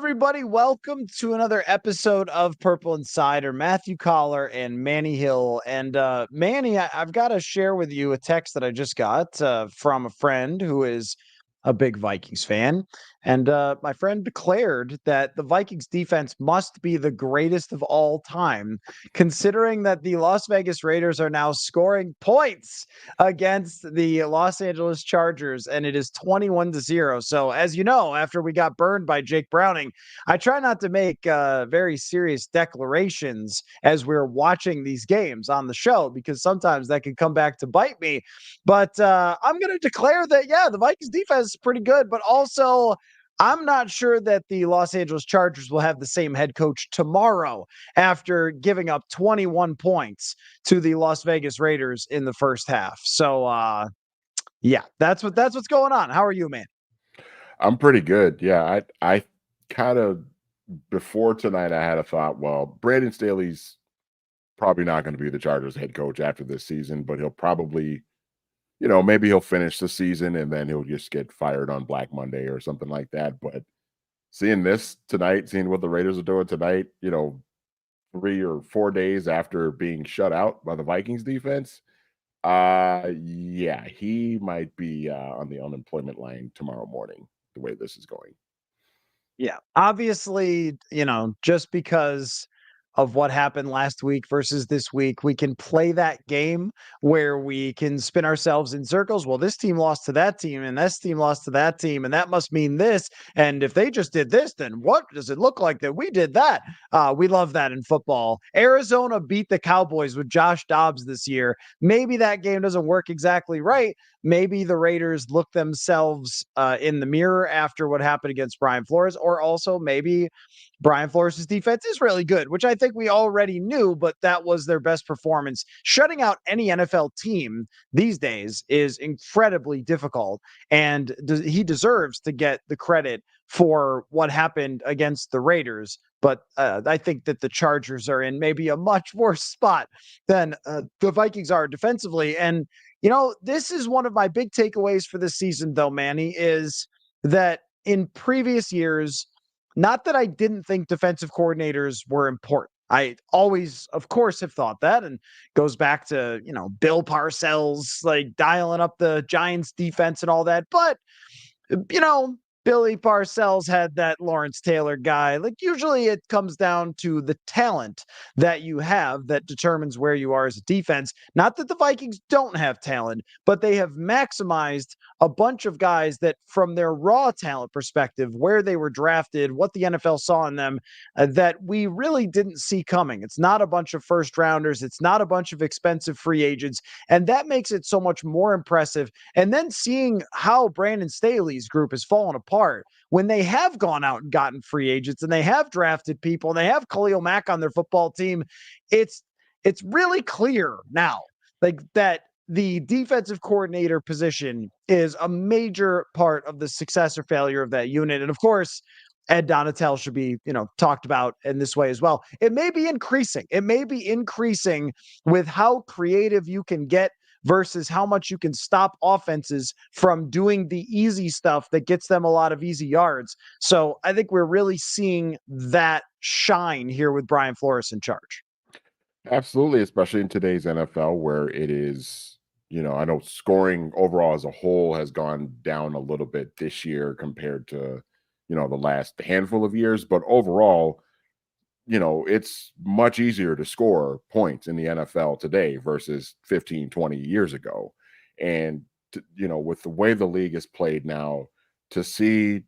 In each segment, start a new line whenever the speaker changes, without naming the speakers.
everybody? Welcome to another episode of Purple Insider. Matthew Coller and Manny Hill. And Manny, I've got to share with you a text that I just got from a friend who is a big Vikings fan. And my friend declared that the Vikings defense must be the greatest of all time, considering that the Las Vegas Raiders are now scoring points against the Los Angeles Chargers, and it is 21-0. So, as you know, after we got burned by Jake Browning, I try not to make very serious declarations as we're watching these games on the show because sometimes that can come back to bite me. But I'm going to declare that, yeah, the Vikings defense is pretty good, but also I'm not sure that the Los Angeles Chargers will have the same head coach tomorrow after giving up 21 points to the Las Vegas Raiders in the first half. So, yeah, that's what's going on. How are you, man?
I'm pretty good. Yeah, I kind of before tonight I had a thought, well, Brandon Staley's probably not going to be the Chargers head coach after this season, but he'll probably, maybe he'll finish the season and then he'll just get fired on Black Monday or something like that. But seeing this tonight, seeing what the Raiders are doing tonight, 3 or 4 days after being shut out by the Vikings defense, yeah, he might be on the unemployment line tomorrow morning, the way this is going.
Yeah. Obviously, just because of what happened last week versus this week, we can play that game where we can spin ourselves in circles. Well, this team lost to that team, and this team lost to that team, and that must mean this. And if they just did this, then what does it look like that we did that? We love that in football. Arizona beat the Cowboys with Josh Dobbs this year. Maybe that game doesn't work exactly right. Maybe the Raiders look themselves in the mirror after what happened against Brian Flores, or also maybe Brian Flores' defense is really good, which I think we already knew, but that was their best performance. Shutting out any NFL team these days is incredibly difficult, and he deserves to get the credit for what happened against the Raiders. But I think that the Chargers are in maybe a much worse spot than the Vikings are defensively. And this is one of my big takeaways for this season, though, Manny, is that in previous years, not that I didn't think defensive coordinators were important. I always, of course, have thought that, and goes back to, Bill Parcells, like dialing up the Giants defense and all that. But, you know, Billy Parcells had that Lawrence Taylor guy. Like, usually it comes down to the talent that you have that determines where you are as a defense. Not that the Vikings don't have talent, but they have maximized a bunch of guys that, from their raw talent perspective, where they were drafted, what the NFL saw in them, that we really didn't see coming. It's not a bunch of first rounders. It's not a bunch of expensive free agents. And that makes it so much more impressive. And then seeing how Brandon Staley's group has fallen apart when they have gone out and gotten free agents and they have drafted people and they have Khalil Mack on their football team, it's really clear now, like, that the defensive coordinator position is a major part of the success or failure of that unit. And of course, Ed Donatel should be, talked about in this way as well. It may be increasing. It may be increasing with how creative you can get versus how much you can stop offenses from doing the easy stuff that gets them a lot of easy yards. So I think we're really seeing that shine here with Brian Flores in charge.
Absolutely, especially in today's NFL where it is, I know scoring overall as a whole has gone down a little bit this year compared to, the last handful of years, but overall, it's much easier to score points in the NFL today versus 15, 20 years ago. And, with the way the league is played now, to see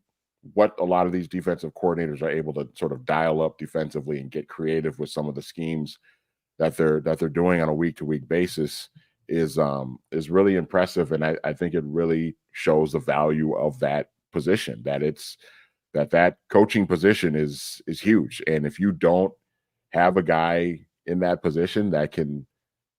what a lot of these defensive coordinators are able to sort of dial up defensively and get creative with some of the schemes that they're doing on a week to week basis is really impressive. And I think it really shows the value of that position, that coaching position is huge. And if you don't have a guy in that position that can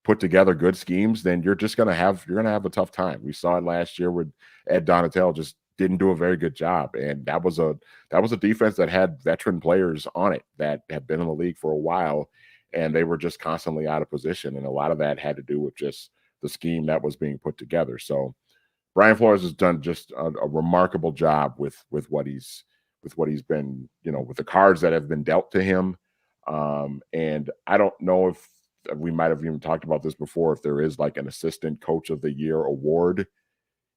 put together good schemes, then you're gonna have a tough time. We saw it last year with Ed Donatel just didn't do a very good job. And that was a defense that had veteran players on it that had been in the league for a while, and they were just constantly out of position. And a lot of that had to do with just the scheme that was being put together. So Brian Flores has done just a remarkable job with what he's with what he's been, with the cards that have been dealt to him. And I don't know if we might have even talked about this before. If there is like an assistant coach of the year award,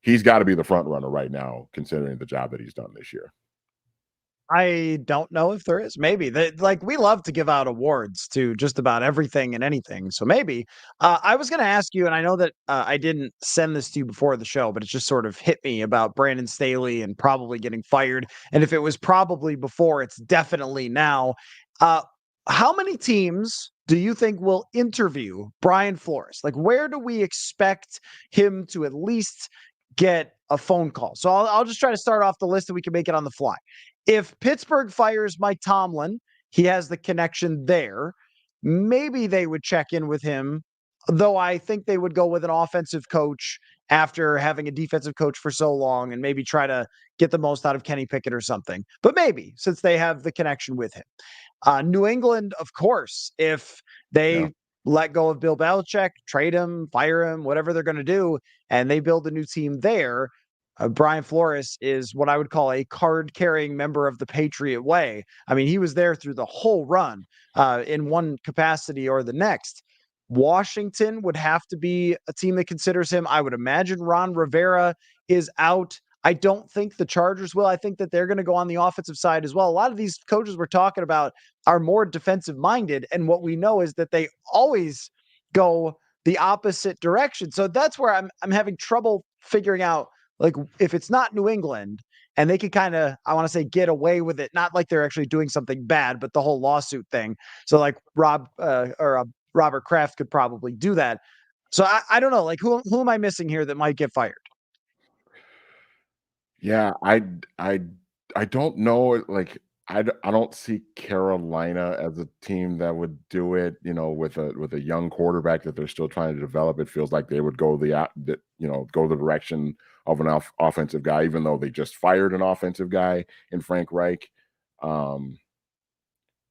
he's got to be the front runner right now, considering the job that he's done this year.
I don't know if there is. Maybe like we love to give out awards to just about everything and anything. So maybe I was going to ask you, and I know that I didn't send this to you before the show, but it just sort of hit me about Brandon Staley and probably getting fired. And if it was probably before, it's definitely now. Uh, how many teams do you think will interview Brian Flores? Like, where do we expect him to at least get a phone call? So I'll just try to start off the list and we can make it on the fly. If Pittsburgh fires Mike Tomlin, he has the connection there. Maybe they would check in with him, though I think they would go with an offensive coach after having a defensive coach for so long and maybe try to get the most out of Kenny Pickett or something. But maybe since they have the connection with him. New England, of course, if
Yeah.
they let go of Bill Belichick, trade him, fire him, whatever they're going to do, and they build a new team there, Brian Flores is what I would call a card-carrying member of the Patriot way. I mean, he was there through the whole run in one capacity or the next. Washington would have to be a team that considers him. I would imagine Ron Rivera is out. I don't think the Chargers will. I think that they're going to go on the offensive side as well. A lot of these coaches we're talking about are more defensive minded. And what we know is that they always go the opposite direction. So that's where I'm having trouble figuring out, like, if it's not New England and they could kind of, I want to say, get away with it, not like they're actually doing something bad, but the whole lawsuit thing. So like Robert Kraft could probably do that. So I don't know, like who am I missing here that might get fired?
Yeah, I I don't know, like, I don't see Carolina as a team that would do it, with a young quarterback that they're still trying to develop. It feels like they would go go the direction of an offensive guy, even though they just fired an offensive guy in Frank Reich. Um,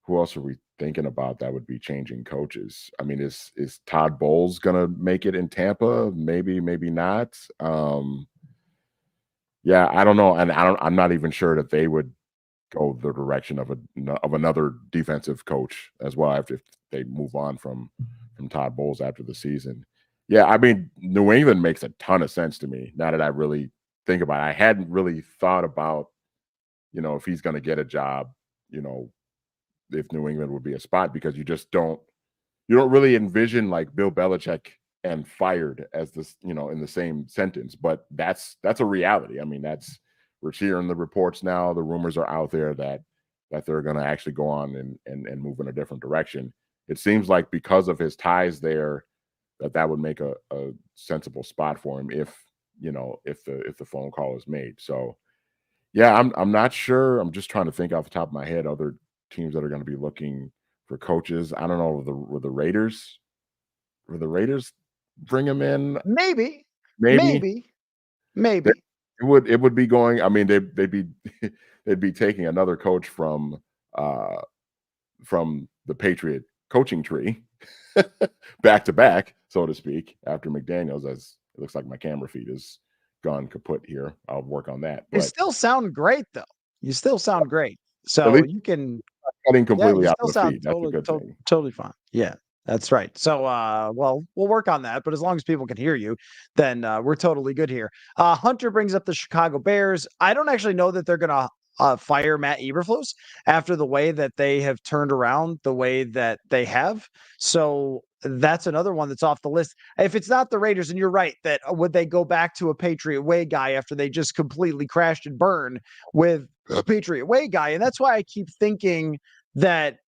who else are we thinking about that would be changing coaches? I mean, is Todd Bowles gonna make it in Tampa? Maybe, maybe not. Yeah, I don't know, and I'm not even sure that they would go the direction of another defensive coach as well after if they move on from Todd Bowles after the season. Yeah, I mean, New England makes a ton of sense to me now that I really think about it. I hadn't really thought about, if he's going to get a job, you know, if New England would be a spot because you don't really envision like Bill Belichick and fired as this, in the same sentence, but that's a reality. I mean, we're hearing the reports now. The rumors are out there that they're going to actually go on and move in a different direction. It seems like because of his ties there, that would make a sensible spot for him if the phone call is made. So yeah, I'm not sure. I'm just trying to think off the top of my head other teams that are going to be looking for coaches. I don't know. Were the Raiders? Were the Raiders bring him in?
Maybe,
Maybe.
maybe,
They
maybe.
it would be going. I mean, they'd be they'd be taking another coach uh from the Patriot coaching tree back to back, so to speak, after McDaniels. As it looks like my camera feed is gone kaput here. I'll work on that.
You
But
still sound great though. You still sound great.
at
So
least
you can,
cutting
yeah,
completely
you
out
still
of the
sound
feed. That's a good thing.
totally fine. Yeah, that's right. So, well, we'll work on that. But as long as people can hear you, then we're totally good here. Hunter brings up the Chicago Bears. I don't actually know that they're gonna fire Matt Eberflus after the way that they have turned around the way that they have. So that's another one that's off the list. If it's not the Raiders, and you're right, that would they go back to a Patriot Way guy after they just completely crashed and burned with a Patriot Way guy? And that's why I keep thinking that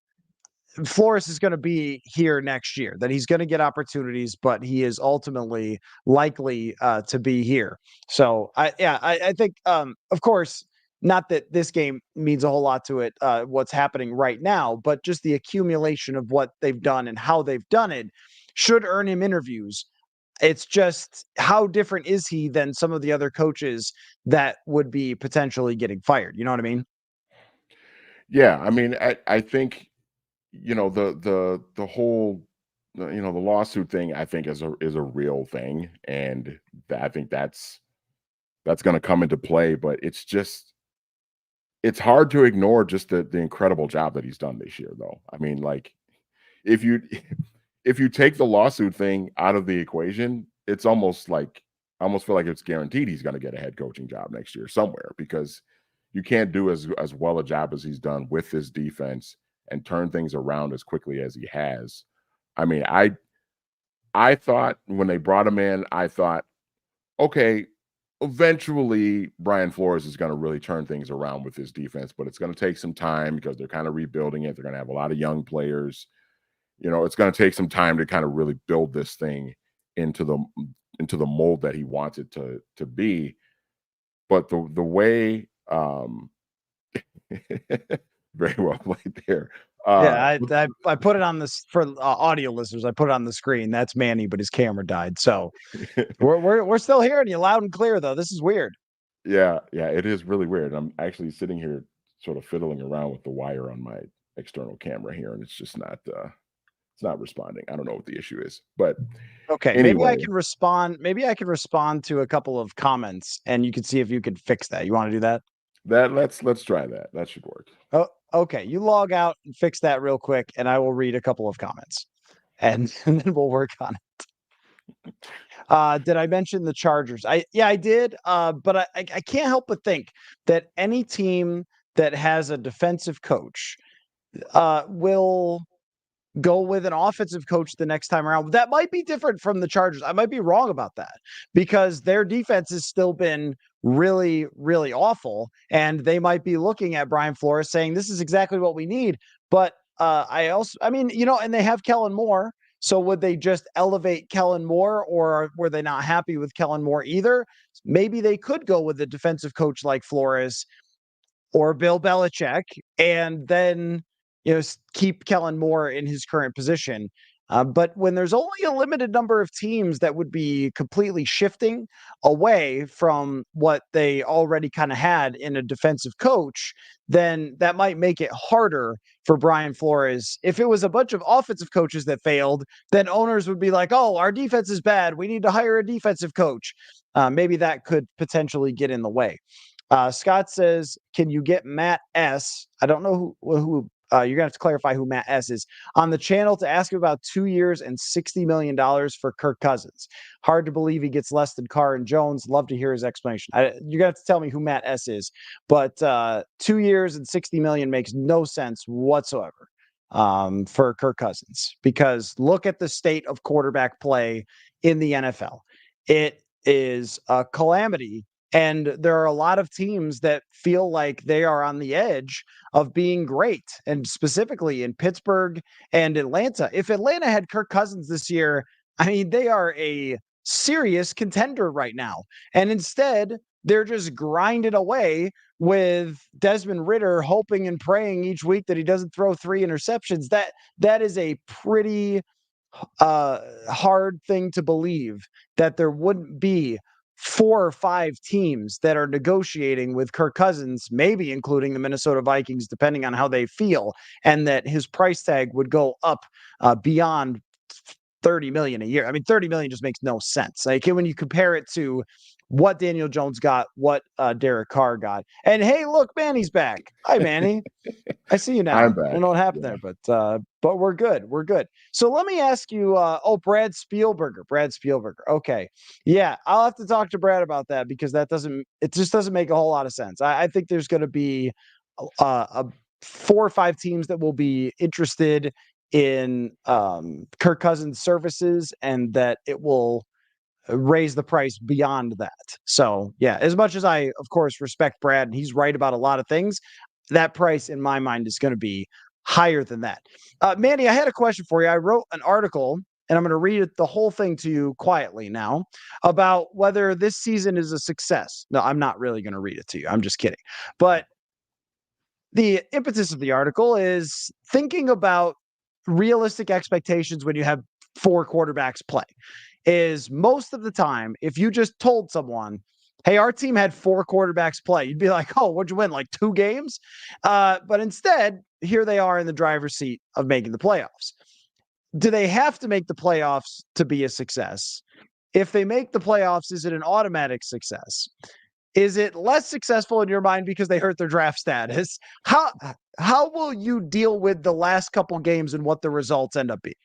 Flores is going to be here next year, that he's going to get opportunities, but he is ultimately likely to be here. So I think, of course, not that this game means a whole lot to it, what's happening right now, but just the accumulation of what they've done and how they've done it should earn him interviews. It's just how different is he than some of the other coaches that would be potentially getting fired? You know what I mean?
Yeah, I mean, I think the whole the lawsuit thing I think is a real thing, and I think that's going to come into play. But it's just it's hard to ignore just the incredible job that he's done this year, though. I mean, like, if you if you take the lawsuit thing out of the equation, it's almost like I almost feel like it's guaranteed he's going to get a head coaching job next year somewhere, because you can't do as well a job as he's done with this defense and turn things around as quickly as he has. I mean, I thought when they brought him in, I thought, okay, eventually Brian Flores is going to really turn things around with his defense, but it's going to take some time because they're kind of rebuilding it. They're going to have a lot of young players. It's going to take some time to kind of really build this thing into the mold that he wants it to be. But the way very well played there.
Yeah, I put it on this for audio listeners. I put it on the screen. That's Manny, but his camera died. So we're still hearing you loud and clear, though. This is weird.
Yeah, it is really weird. I'm actually sitting here sort of fiddling around with the wire on my external camera here, and it's just not it's not responding. I don't know what the issue is. But
Okay, maybe I
anyway,
can respond. Maybe I can respond to a couple of comments, and you can see if you could fix that. You want to do that?
let's try that. That should work.
Oh, okay. You log out and fix that real quick, and I will read a couple of comments, and, and then we'll work on it. Did I mention the Chargers? I did. But I can't help but think that any team that has a defensive coach will go with an offensive coach the next time around. That might be different from the Chargers. I might be wrong about that because their defense has still been really, really awful. And they might be looking at Brian Flores saying, this is exactly what we need. But I mean, and they have Kellen Moore. So would they just elevate Kellen Moore, or were they not happy with Kellen Moore either? Maybe they could go with a defensive coach like Flores or Bill Belichick, and then keep Kellen Moore in his current position. But when there's only a limited number of teams that would be completely shifting away from what they already kind of had in a defensive coach, then that might make it harder for Brian Flores. If it was a bunch of offensive coaches that failed, then owners would be like, oh, our defense is bad. We need to hire a defensive coach. Maybe that could potentially get in the way. Scott says, can you get Matt S? I don't know who you're going to have to clarify who Matt S is on the channel to ask him about 2 years and $60 million for Kirk Cousins. Hard to believe he gets less than Carr and Jones. Love to hear his explanation. You're going to have to tell me who Matt S is, but 2 years and $60 million makes no sense whatsoever for Kirk Cousins, because look at the state of quarterback play in the NFL. It is a calamity. And there are a lot of teams that feel like they are on the edge of being great, and specifically in Pittsburgh and Atlanta. If Atlanta had Kirk Cousins this year, I mean, they are a serious contender right now. And instead, they're just grinding away with Desmond Ridder, hoping and praying each week that he doesn't throw 3 interceptions. That is a pretty hard thing to believe, that there wouldn't be 4 or 5 teams that are negotiating with Kirk Cousins, maybe including the Minnesota Vikings, depending on how they feel, and that his price tag would go up beyond 30 million a year. I mean, 30 million just makes no sense. Like when you compare it to what Daniel Jones got, what Derek Carr got. And hey, look, Manny's back. Hi, Manny. I see you now.
I'm
I
back.
don't know what happened
Yeah.
there, but we're good. We're good. So let me ask you. Brad Spielberger. Brad Spielberger. Okay, yeah, I'll have to talk to Brad about that, because it just doesn't make a whole lot of sense. I think there's going to be a 4 or 5 teams that will be interested in Kirk Cousins' services, and that it will raise the price beyond that. So yeah, as much as I, of course, respect Brad, and he's right about a lot of things, that price in my mind is going to be higher than that. Manny, I had a question for you. I wrote an article, and I'm going to read the whole thing to you quietly now, about whether this season is a success. No, I'm not really going to read it to you. I'm just kidding. But the impetus of the article is thinking about realistic expectations when you have 4 quarterbacks play. Is most of the time, if you just told someone, hey, our team had 4 quarterbacks play, you'd be like, oh, what'd you win? Like 2 games? But instead, here they are in the driver's seat of making the playoffs. Do they have to make the playoffs to be a success? If they make the playoffs, is it an automatic success? Is it less successful in your mind because they hurt their draft status? How will you deal with the last couple games and what the results end up being?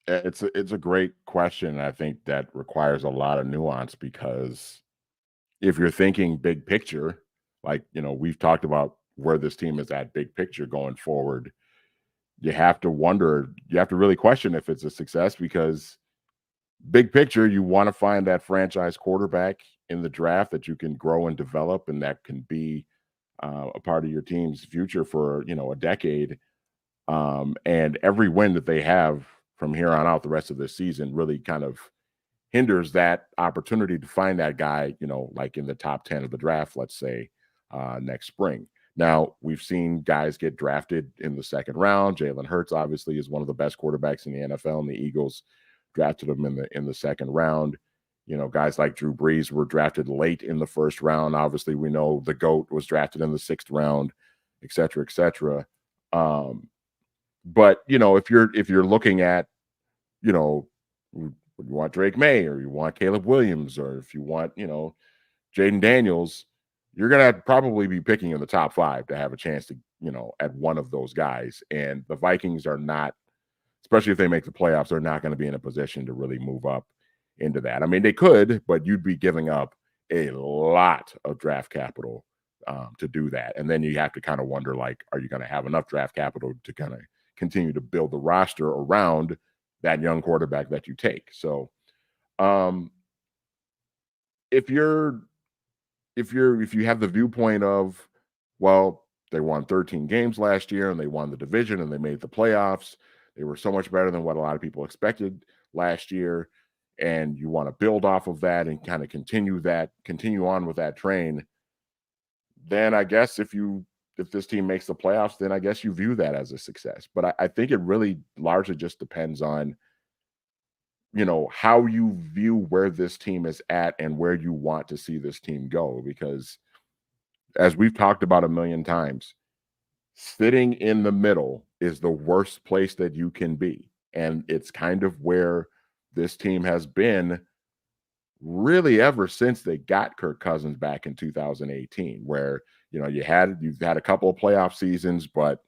It's a great question. I think that requires a lot of nuance because if you're thinking big picture, like, we've talked about where this team is at big picture going forward, you have to really question if it's a success because big picture, you want to find that franchise quarterback in the draft that you can grow and develop and that can be a part of your team's future for, a decade. And every win that they have from here on out the rest of this season really kind of hinders that opportunity to find that guy, like in the top 10 of the draft, let's say, next spring. Now, we've seen guys get drafted in the second round. Jalen Hurts obviously is one of the best quarterbacks in the NFL, and the Eagles drafted him in the second round. Guys like Drew Brees were drafted late in the first round. Obviously, we know the GOAT was drafted in the sixth round, et cetera, et cetera. But if you're looking at, you know, you want Drake May or you want Caleb Williams or if you want, Jaden Daniels, you're gonna probably be picking in the top 5 to have a chance to, at one of those guys. And the Vikings are not, especially if they make the playoffs, they're not going to be in a position to really move up into that. I mean, they could, but you'd be giving up a lot of draft capital to do that. And then you have to kind of wonder, like, are you going to have enough draft capital to kind of continue to build the roster around that young quarterback that you take? So, if you have the viewpoint of, well, they won 13 games last year and they won the division and they made the playoffs, they were so much better than what a lot of people expected last year, and you want to build off of that and kind of continue on with that train, then I guess if this team makes the playoffs, then I guess you view that as a success. But I think it really largely just depends on, how you view where this team is at and where you want to see this team go. Because as we've talked about a million times, sitting in the middle is the worst place that you can be. And it's kind of where this team has been really ever since they got Kirk Cousins back in 2018, where, you've had a couple of playoff seasons, but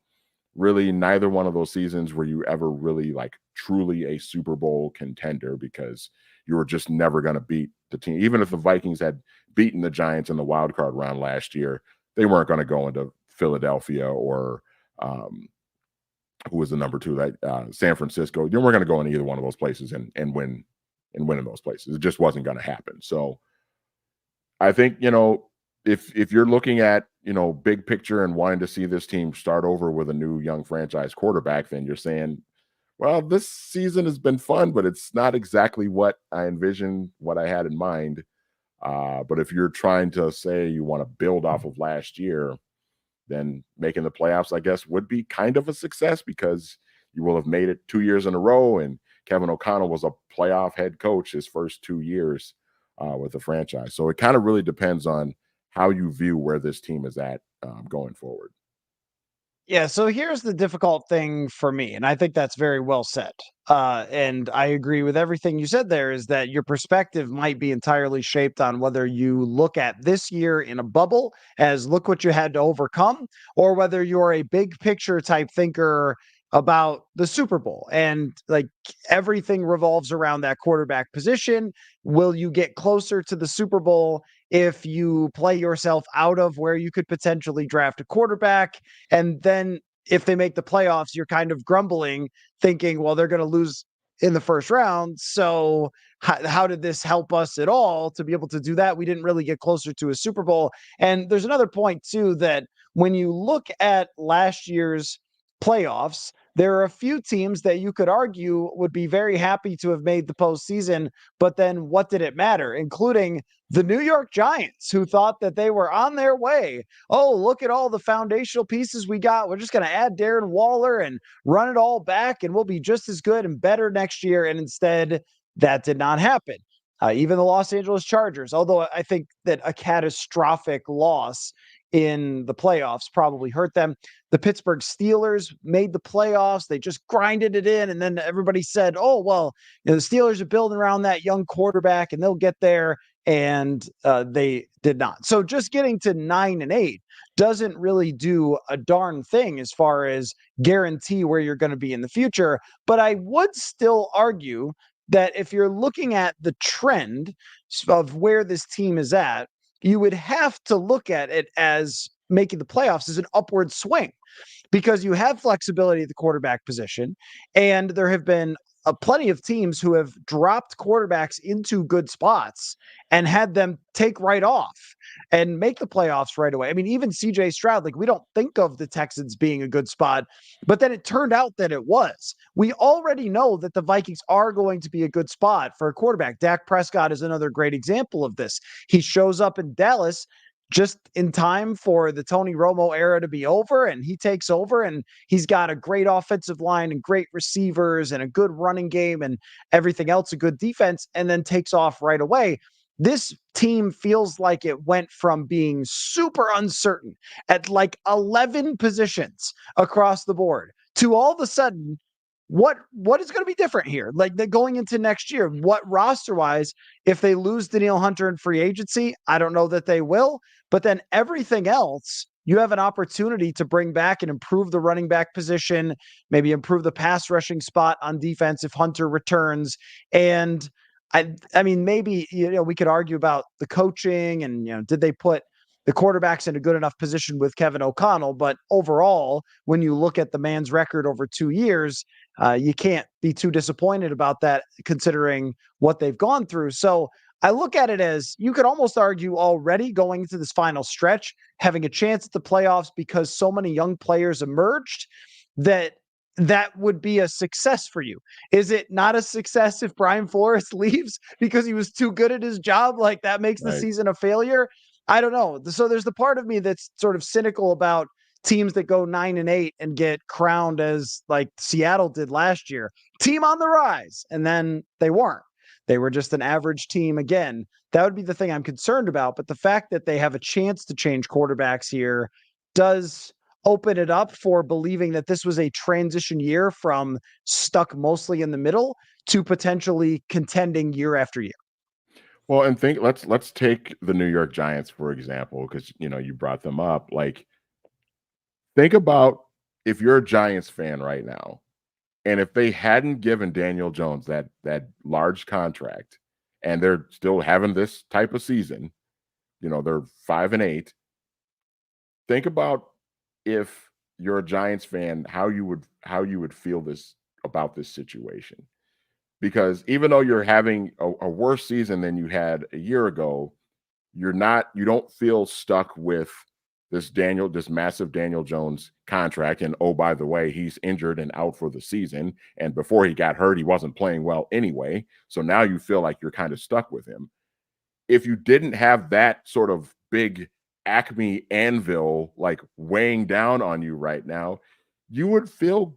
really neither one of those seasons were you ever really like truly a Super Bowl contender because you were just never going to beat the team. Even if the Vikings had beaten the Giants in the wild card round last year, they weren't going to go into Philadelphia or who was the number 2, that San Francisco. You weren't going to go in either one of those places and win in those places. It just wasn't going to happen. So I think, if you're looking at, big picture and wanting to see this team start over with a new young franchise quarterback, then you're saying, well, this season has been fun, but it's not exactly what I envisioned, what I had in mind. But if you're trying to say you want to build off of last year, then making the playoffs, I guess, would be kind of a success because you will have made it 2 years in a row. And Kevin O'Connell was a playoff head coach his first 2 years with the franchise. So it kind of really depends on how you view where this team is at going forward.
Yeah, so here's the difficult thing for me, and I think that's very well said. And I agree with everything you said there is that your perspective might be entirely shaped on whether you look at this year in a bubble as look what you had to overcome, or whether you're a big picture type thinker about the Super Bowl and like everything revolves around that quarterback position. Will you get closer to the Super Bowl if you play yourself out of where you could potentially draft a quarterback? And then if they make the playoffs, you're kind of grumbling, thinking, well, they're going to lose in the first round. So how did this help us at all to be able to do that? We didn't really get closer to a Super Bowl. And there's another point, too, that when you look at last year's playoffs, there are a few teams that you could argue would be very happy to have made the postseason. But then what did it matter, including the New York Giants, who thought that they were on their way. Oh, look at all the foundational pieces we got. We're just going to add Darren Waller and run it all back, and we'll be just as good and better next year. And instead, that did not happen. Even the Los Angeles Chargers, although I think that a catastrophic loss in the playoffs probably hurt them. The Pittsburgh Steelers made the playoffs. They just grinded it in. And then everybody said, oh, well, the Steelers are building around that young quarterback and they'll get there. and they did not. So just getting to 9-8 doesn't really do a darn thing as far as guarantee where you're going to be in the future. But I would still argue that if you're looking at the trend of where this team is at, you would have to look at it as making the playoffs as an upward swing, because you have flexibility at the quarterback position. And there have been plenty of teams who have dropped quarterbacks into good spots and had them take right off and make the playoffs right away. I mean, even CJ Stroud, like, we don't think of the Texans being a good spot, but then it turned out that it was. We already know that the Vikings are going to be a good spot for a quarterback. Dak Prescott is another great example of this. He shows up in Dallas just in time for the Tony Romo era to be over, and he takes over, and he's got a great offensive line and great receivers and a good running game and everything else, a good defense, and then takes off right away. This team feels like it went from being super uncertain at like 11 positions across the board to all of a sudden, what is going to be different here? Like, going into next year, what roster wise, if they lose Danielle Hunter in free agency, I don't know that they will, but then everything else, you have an opportunity to bring back and improve the running back position, maybe improve the pass rushing spot on defense if Hunter returns. And I mean, maybe, we could argue about the coaching and, did they put the quarterbacks in a good enough position with Kevin O'Connell? But overall, when you look at the man's record over 2 years, you can't be too disappointed about that considering what they've gone through. So I look at it as, you could almost argue already going into this final stretch, having a chance at the playoffs because so many young players emerged, that would be a success for you. Is it not a success if Brian Flores leaves because he was too good at his job? Like, that makes the season a failure? I don't know. So there's the part of me that's sort of cynical about teams that go 9-8 and get crowned as, like Seattle did last year, team on the rise, and then they weren't. They were just an average team again. That would be the thing I'm concerned about. But the fact that they have a chance to change quarterbacks here does open it up for believing that this was a transition year from stuck mostly in the middle to potentially contending year after year.
Well, and let's take the New York Giants, for example, because you brought them up. Like, think about if you're a Giants fan right now, and if they hadn't given Daniel Jones that large contract, and they're still having this type of season, they're 5-8. Think about, if you're a Giants fan, how you would feel this about this situation. Because even though you're having a worse season than you had a year ago, you don't feel stuck with this massive Daniel Jones contract. And oh, by the way, he's injured and out for the season. And before he got hurt, he wasn't playing well anyway. So now you feel like you're kind of stuck with him. If you didn't have that sort of big Acme anvil like weighing down on you right now, you would still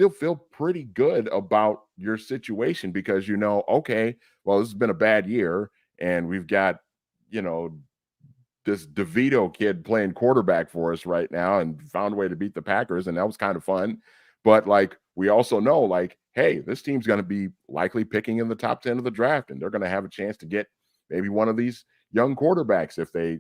feel pretty good about your situation, because okay, well, this has been a bad year, and we've got this DeVito kid playing quarterback for us right now and found a way to beat the Packers, and that was kind of fun. But like, we also know, like, hey, this team's going to be likely picking in the top 10 of the draft, and they're going to have a chance to get maybe one of these young quarterbacks if they,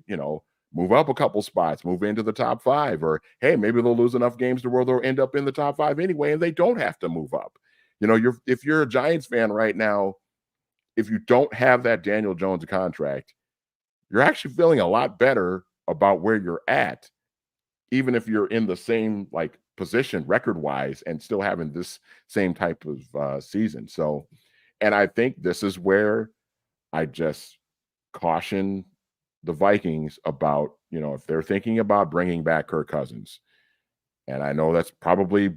move up a couple spots, move into the top 5, or hey, maybe they'll lose enough games to where they'll end up in the top 5 anyway, and they don't have to move up. If you're a Giants fan right now, if you don't have that Daniel Jones contract, you're actually feeling a lot better about where you're at, even if you're in the same like position record wise and still having this same type of season. So, and I think this is where I just caution the Vikings about, if they're thinking about bringing back Kirk Cousins, and I know that's probably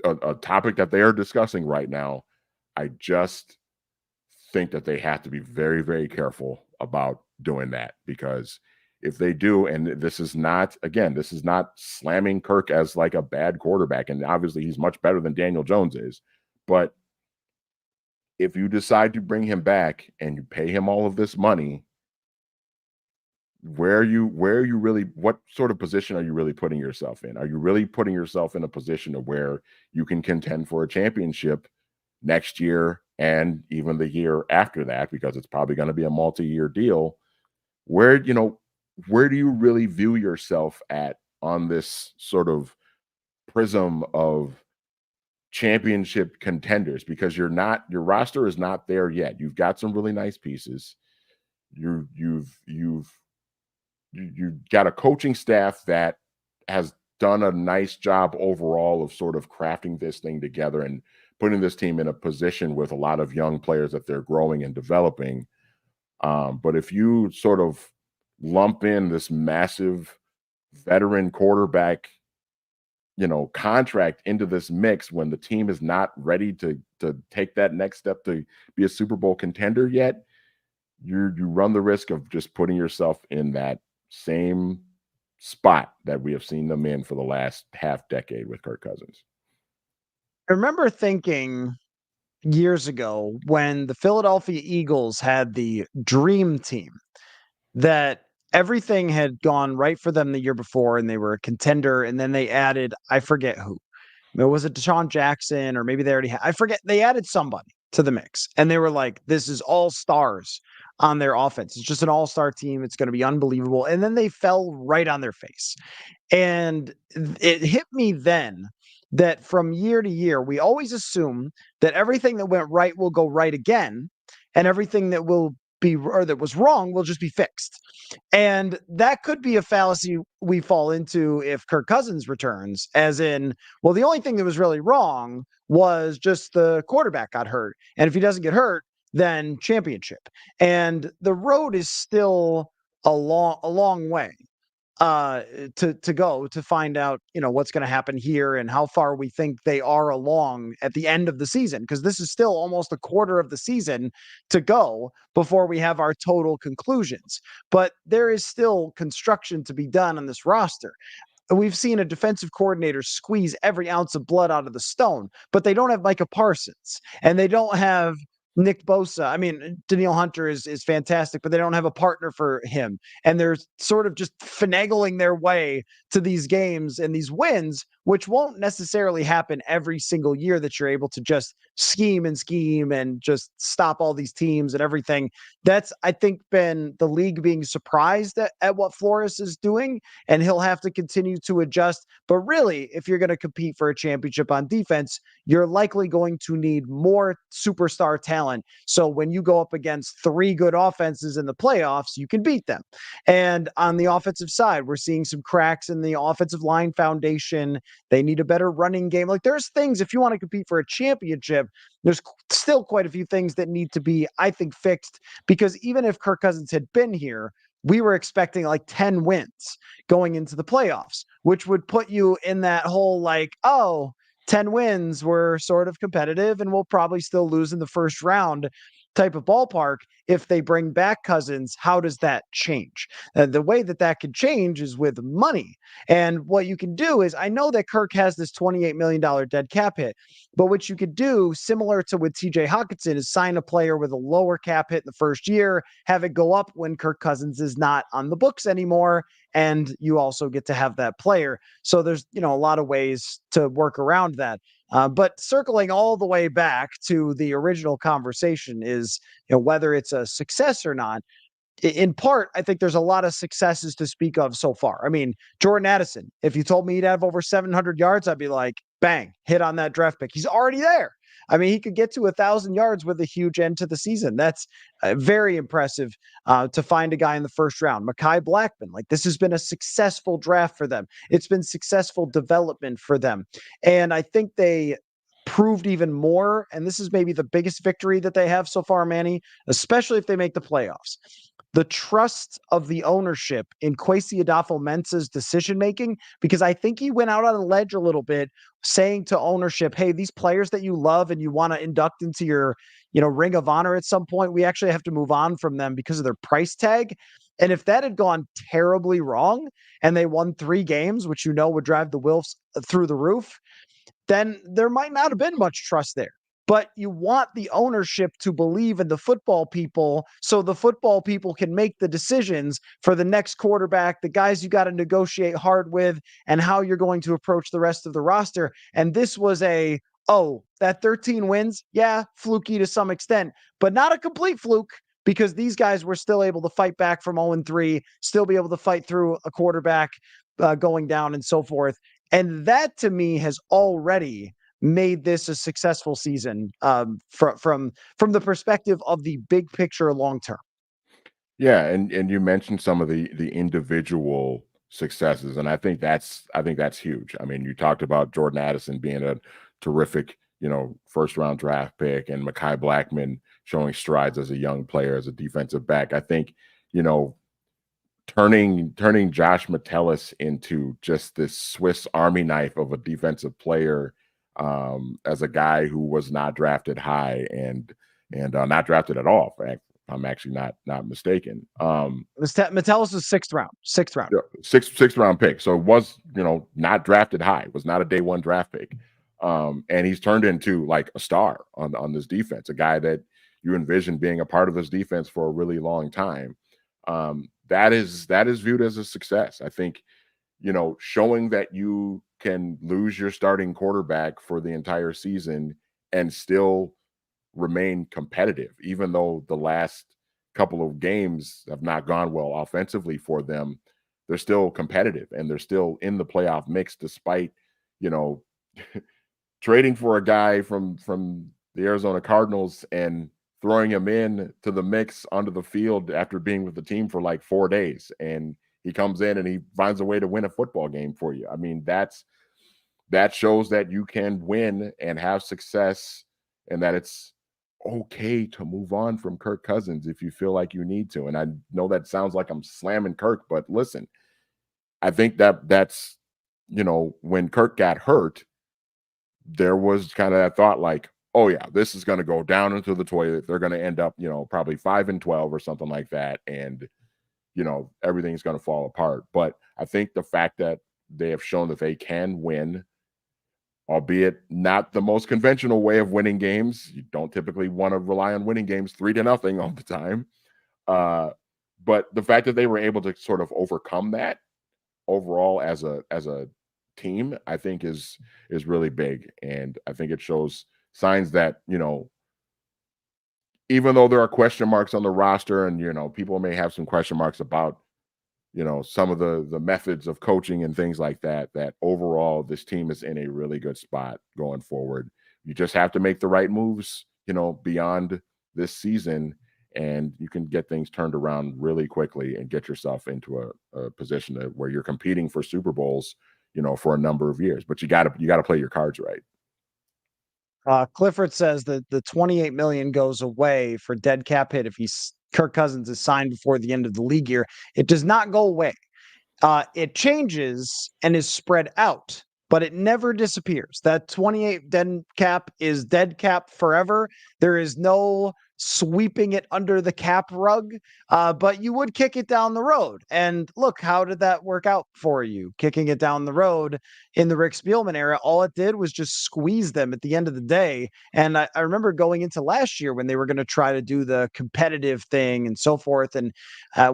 a topic that they are discussing right now, I just think that they have to be very, very careful about doing that, because if they do, and this is not slamming Kirk as like a bad quarterback, and obviously he's much better than Daniel Jones is, but if you decide to bring him back and you pay him all of this money, where are you really, what sort of position are you really putting yourself in? Are you really putting yourself in a position of where you can contend for a championship next year and even the year after that, because it's probably going to be a multi-year deal. Where, where do you really view yourself at on this sort of prism of championship contenders? Because your roster is not there yet. You've got some really nice pieces. You got a coaching staff that has done a nice job overall of sort of crafting this thing together and putting this team in a position with a lot of young players that they're growing and developing. But if you sort of lump in this massive veteran quarterback, contract into this mix when the team is not ready to take that next step to be a Super Bowl contender yet, you run the risk of just putting yourself in that same spot that we have seen them in for the last half decade with Kirk Cousins.
I remember thinking years ago when the Philadelphia Eagles had the dream team that everything had gone right for them the year before and they were a contender. And then they added, I forget who. Was it Deshaun Jackson or maybe they already had, I forget. They added somebody to the mix and they were like, this is all stars on their offense. It's just an all-star team. It's going to be unbelievable. And then they fell right on their face. And it hit me then that from year to year, we always assume that everything that went right will go right again, and everything that will be or that was wrong will just be fixed. And that could be a fallacy we fall into if Kirk Cousins returns, as in, well, the only thing that was really wrong was just the quarterback got hurt. And if he doesn't get hurt, then championship. And the road is still a long way to go to find out, what's going to happen here and how far we think they are along at the end of the season, because this is still almost a quarter of the season to go before we have our total conclusions. But there is still construction to be done on this roster. We've seen a defensive coordinator squeeze every ounce of blood out of the stone, but they don't have Micah Parsons and they don't have Nick Bosa. I mean, Danielle Hunter is fantastic, but they don't have a partner for him. And they're sort of just finagling their way to these games and these wins, which won't necessarily happen every single year that you're able to just scheme and just stop all these teams and everything. That's, I think, been the league being surprised at what Flores is doing, and he'll have to continue to adjust. But really, if you're going to compete for a championship on defense, you're likely going to need more superstar talent. So when you go up against three good offenses in the playoffs, you can beat them. And on the offensive side, we're seeing some cracks in the offensive line foundation. They need a better running game. Like, there's things, if you want to compete for a championship, there's still quite a few things that need to be, I think, fixed, because even if Kirk Cousins had been here, we were expecting like 10 wins going into the playoffs, which would put you in that whole like, oh, 10 wins were sort of competitive and we'll probably still lose in the first round type of ballpark. If they bring back Cousins, how does that change? The way that could change is with money. And what you can do is, I know that Kirk has this $28 million dead cap hit, but what you could do, similar to with TJ Hawkinson, is sign a player with a lower cap hit in the first year, have it go up when Kirk Cousins is not on the books anymore, and you also get to have that player. So there's, a lot of ways to work around that. But circling all the way back to the original conversation is, whether it's a success or not. In part, I think there's a lot of successes to speak of so far. I mean, Jordan Addison, if you told me he'd have over 700 yards, I'd be like, bang, hit on that draft pick. He's already there. I mean, he could get to 1,000 yards with a huge end to the season. That's very impressive to find a guy in the first round. Mekhi Blackman, like, this has been a successful draft for them. It's been successful development for them. And I think they proved even more, and this is maybe the biggest victory that they have so far, Manny, especially if they make the playoffs. The trust of the ownership in Kwesi Adofo-Mensah's decision-making, because I think he went out on a ledge a little bit saying to ownership, hey, these players that you love and you want to induct into your, ring of honor at some point, we actually have to move on from them because of their price tag. And if that had gone terribly wrong and they won 3 games, which would drive the Wilfs through the roof, then there might not have been much trust there. But you want the ownership to believe in the football people so the football people can make the decisions for the next quarterback, the guys you got to negotiate hard with, and how you're going to approach the rest of the roster. And this was oh, that 13 wins, yeah, fluky to some extent, but not a complete fluke because these guys were still able to fight back from 0-3, still be able to fight through a quarterback going down and so forth. And that to me has already made this a successful season from the perspective of the big picture long term.
Yeah, and you mentioned some of the individual successes, and I think that's huge. I mean, you talked about Jordan Addison being a terrific, first round draft pick, and Mekhi Blackman showing strides as a young player, as a defensive back. I think, you know, turning Josh Metellus into just this Swiss Army knife of a defensive player, as a guy who was not drafted high and not drafted at all. In fact, I'm actually not mistaken.
Metellus was sixth round.
Yeah, sixth round pick. So it was, not drafted high. It was not a day one draft pick. And he's turned into like a star on this defense, a guy that you envision being a part of this defense for a really long time. That is viewed as a success. I think, showing that you can lose your starting quarterback for the entire season and still remain competitive, even though the last couple of games have not gone well offensively for them. They're still competitive and they're still in the playoff mix, despite, you know, trading for a guy from the Arizona Cardinals and throwing him in to the mix onto the field after being with the team for like 4 days, and he comes in and he finds a way to win a football game for you. I mean, that shows that you can win and have success, and that it's okay to move on from Kirk Cousins if you feel like you need to. And I know that sounds like I'm slamming Kirk, but listen, I think that's, when Kirk got hurt, there was kind of that thought like, oh yeah, this is going to go down into the toilet. They're going to end up, probably 5-12 or something like that. And, everything's going to fall apart. But I think the fact that they have shown that they can win, albeit not the most conventional way of winning games. You don't typically want to rely on winning games 3-0 all the time. Uh, but the fact that they were able to sort of overcome that overall as a team, I think is really big. And I think it shows signs that, even though there are question marks on the roster and, people may have some question marks about, some of the methods of coaching and things like that, that overall this team is in a really good spot going forward. You just have to make the right moves, beyond this season, and you can get things turned around really quickly and get yourself into a position where you're competing for Super Bowls, for a number of years. But you gotta play your cards right.
Clifford says that the 28 million goes away for dead cap hit if Kirk Cousins is signed before the end of the league year. It does not go away. It changes and is spread out, but it never disappears. That 28 dead cap is dead cap forever. There is no sweeping it under the cap rug, but you would kick it down the road. And look, how did that work out for you? Kicking it down the road in the Rick Spielman era, all it did was just squeeze them at the end of the day. And I remember going into last year when they were going to try to do the competitive thing and so forth. And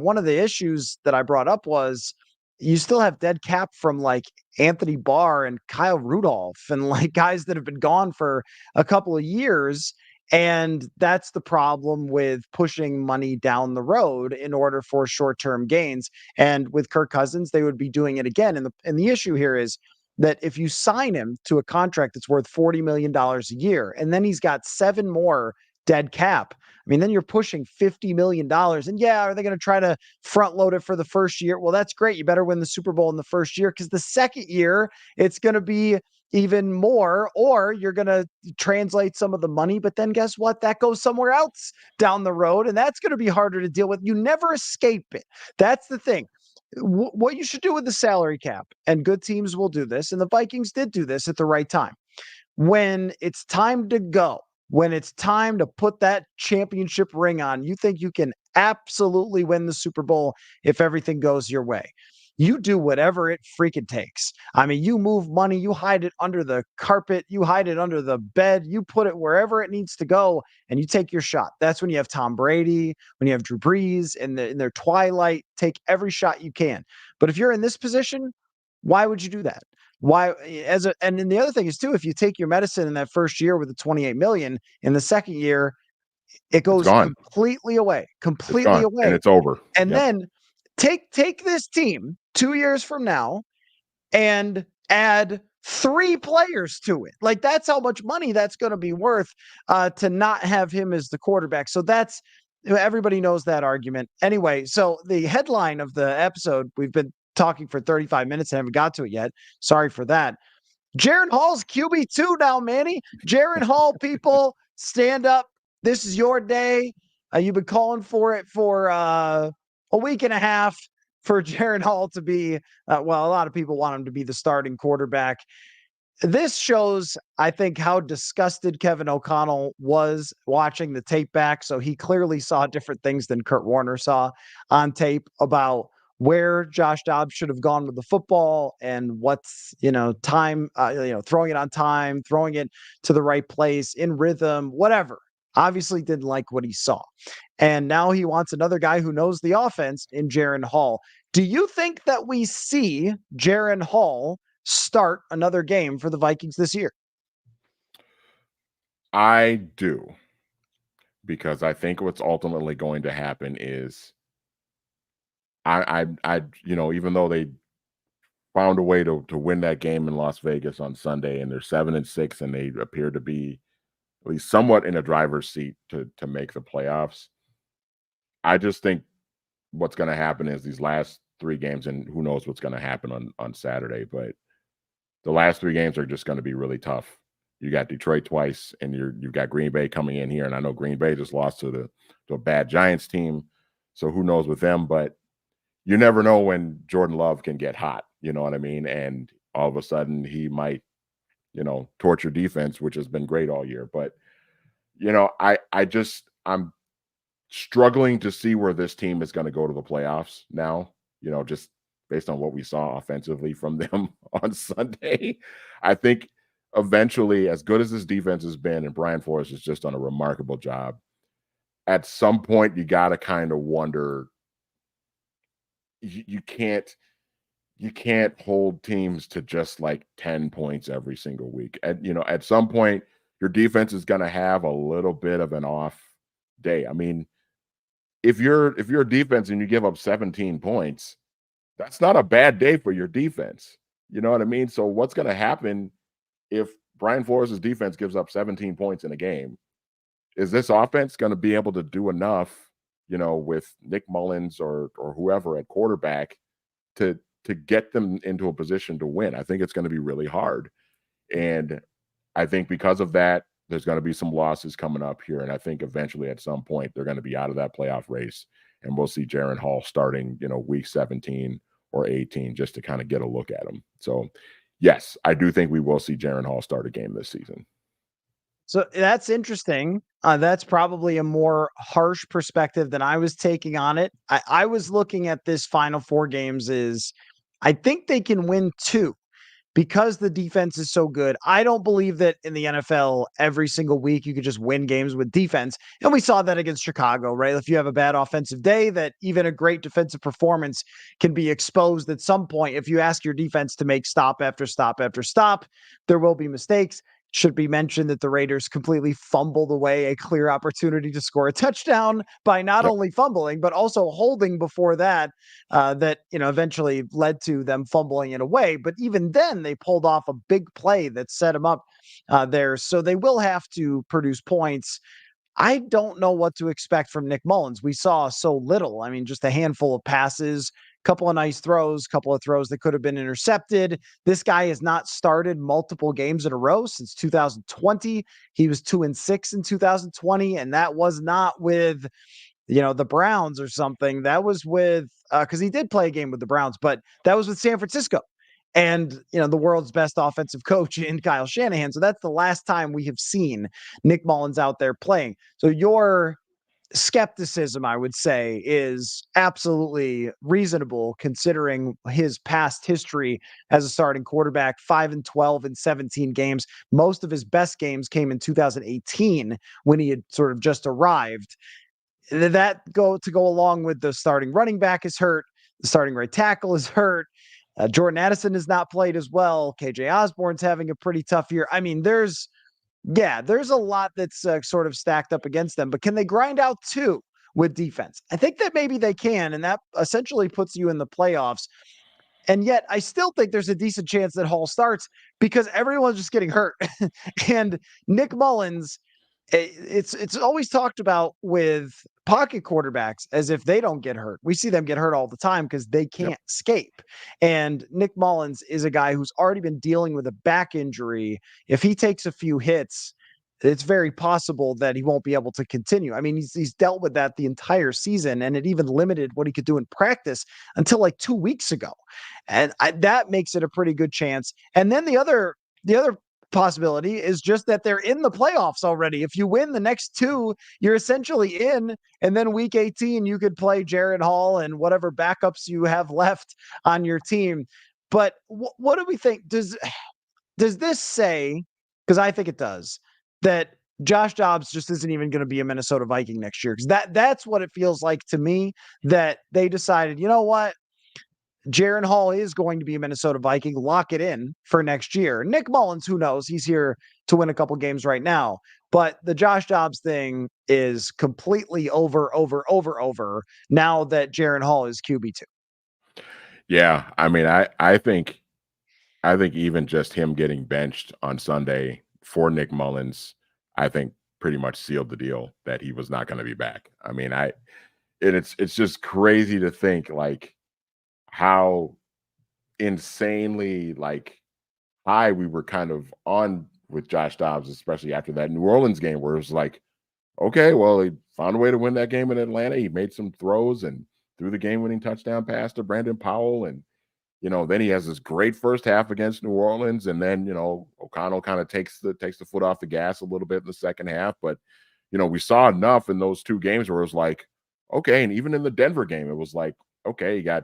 one of the issues that I brought up was, you still have dead cap from like Anthony Barr and Kyle Rudolph and like guys that have been gone for a couple of years. And that's the problem with pushing money down the road in order for short-term gains. And with Kirk Cousins, they would be doing it again. And the issue here is that if you sign him to a contract that's worth $40 million a year, and then he's got 7 more dead cap, I mean, then you're pushing $50 million. And yeah, are they going to try to front load it for the first year? Well, that's great. You better win the Super Bowl in the first year, because the second year, it's going to be even more, or you're going to translate some of the money. But then guess what? That goes somewhere else down the road, and that's going to be harder to deal with. You never escape it. That's the thing. What you should do with the salary cap, and good teams will do this, and the Vikings did do this at the right time. When it's time to go, when it's time to put that championship ring on, you think you can absolutely win the Super Bowl if everything goes your way. You do whatever it freaking takes. I mean, you move money, you hide it under the carpet, you hide it under the bed, you put it wherever it needs to go, and you take your shot. That's when you have Tom Brady, when you have Drew Brees in their twilight. Take every shot you can. But if you're in this position, why would you do that? Why and then the other thing is too, if you take your medicine in that first year with the 28 million, in the second year, it
It's
goes
gone. It's
completely
gone, and
away.
it's over.
And
Yep.
then take this team 2 years from now and add 3 players to it. Like, that's how much money that's gonna be worth, to not have him as the quarterback. So that's everybody knows that argument. Anyway, so the headline of the episode, we've been talking for 35 minutes and haven't got to it yet. Sorry for that. Jaren Hall's QB2 now, Manny. Jaren Hall, people, stand up. This is your day. You've been calling for it for a week and a half for Jaren Hall to be, well, a lot of people want him to be the starting quarterback. This shows, I think, how disgusted Kevin O'Connell was watching the tape back. So he clearly saw different things than Kurt Warner saw on tape about where Josh Dobbs should have gone with the football and what's, time, throwing it on time, throwing it to the right place in rhythm, whatever. Obviously didn't like what he saw. And now he wants another guy who knows the offense in Jaren Hall. Do you think that we see Jaren Hall start another game for the Vikings this year?
I do, because I think what's ultimately going to happen is even though they found a way to win that game in Las Vegas on Sunday, and they're 7-6, and they appear to be at least somewhat in a driver's seat to make the playoffs. I just think what's going to happen is these last 3 games, and who knows what's going to happen on Saturday, but the last 3 games are just going to be really tough. You got Detroit twice, and you've got Green Bay coming in here, and I know Green Bay just lost to a bad Giants team, so who knows with them, but you never know when Jordan Love can get hot, you know what I mean? And all of a sudden he might, torture defense, which has been great all year. But, I'm struggling to see where this team is going to go to the playoffs now, just based on what we saw offensively from them on Sunday. I think eventually, as good as this defense has been, and Brian Flores has just done a remarkable job, at some point you got to kind of wonder, you can't hold teams to just like 10 points every single week. And at some point your defense is going to have a little bit of an off day. I mean, if you're a defense and you give up 17 points, that's not a bad day for your defense. You know what I mean? So what's going to happen if Brian Flores' defense gives up 17 points in a game? Is this offense going to be able to do enough, with Nick Mullins or whoever at quarterback to get them into a position to win? I think it's going to be really hard. And I think because of that, there's going to be some losses coming up here. And I think eventually at some point they're going to be out of that playoff race. And we'll see Jaren Hall starting, week 17 or 18 just to kind of get a look at him. So, yes, I do think we will see Jaren Hall start a game this season.
So that's interesting. That's probably a more harsh perspective than I was taking on it. I was looking at this final 4 games is I think they can win 2 because the defense is so good. I don't believe that in the NFL every single week you could just win games with defense. And we saw that against Chicago, right? If you have a bad offensive day, that even a great defensive performance can be exposed at some point. If you ask your defense to make stop after stop after stop, there will be mistakes. Should be mentioned that the Raiders completely fumbled away a clear opportunity to score a touchdown by not
Yep.
only fumbling, but also holding before that, that eventually led to them fumbling it away. But even then, they pulled off a big play that set them up there. So they will have to produce points. I don't know what to expect from Nick Mullins. We saw so little. I mean, just a handful of passes, couple of nice throws, couple of throws that could have been intercepted. This guy has not started multiple games in a row since 2020. He was 2-6 in 2020, and that was not with the Browns or something. That was with because he did play a game with the Browns, but that was with San Francisco. And the world's best offensive coach in Kyle Shanahan. So that's the last time we have seen Nick Mullins out there playing. So your skepticism, I would say, is absolutely reasonable considering his past history as a starting quarterback. 5-12 in 17 games. Most of his best games came in 2018 when he had sort of just arrived. That go along with the starting running back is hurt, the starting right tackle is hurt. Jordan Addison has not played as well. KJ Osborne's having a pretty tough year. I mean, there's a lot that's sort of stacked up against them, but can they grind out two with defense? I think that maybe they can, and that essentially puts you in the playoffs. And yet, I still think there's a decent chance that Hall starts because everyone's just getting hurt. And Nick Mullins, it's always talked about with pocket quarterbacks as if they don't get hurt. We see them get hurt all the time because they
Yep.
can't escape. And Nick Mullins is a guy who's already been dealing with a back injury. If he takes a few hits, it's very possible that he won't be able to continue. I mean, he's dealt with that the entire season, and it even limited what he could do in practice until like 2 weeks ago, and that makes it a pretty good chance. And then the other possibility is just that they're in the playoffs already. If you win the next two, you're essentially in, and then week 18 you could play Jaren Hall and whatever backups you have left on your team. But what do we think? Does this say, because I think it does, that Josh Dobbs just isn't even going to be a Minnesota Viking next year? Because that's what it feels like to me, that they decided, you know what? Jaren Hall is going to be a Minnesota Viking. Lock it in for next year. Nick Mullins, who knows? He's here to win a couple games right now. But the Josh Dobbs thing is completely over now that Jaren Hall is QB2.
Yeah, I mean, I think even just him getting benched on Sunday for Nick Mullins, I think pretty much sealed the deal that he was not going to be back. I mean, it's just crazy to think like how insanely like high we were kind of on with Josh Dobbs, especially after that New Orleans game where it was like, okay, well, he found a way to win that game in Atlanta. He made some throws and threw the game-winning touchdown pass to Brandon Powell, and then he has this great first half against New Orleans, and then O'Connell kind of takes the foot off the gas a little bit in the second half. But we saw enough in those two games where it was like, okay, and even in the Denver game, it was like, okay, he got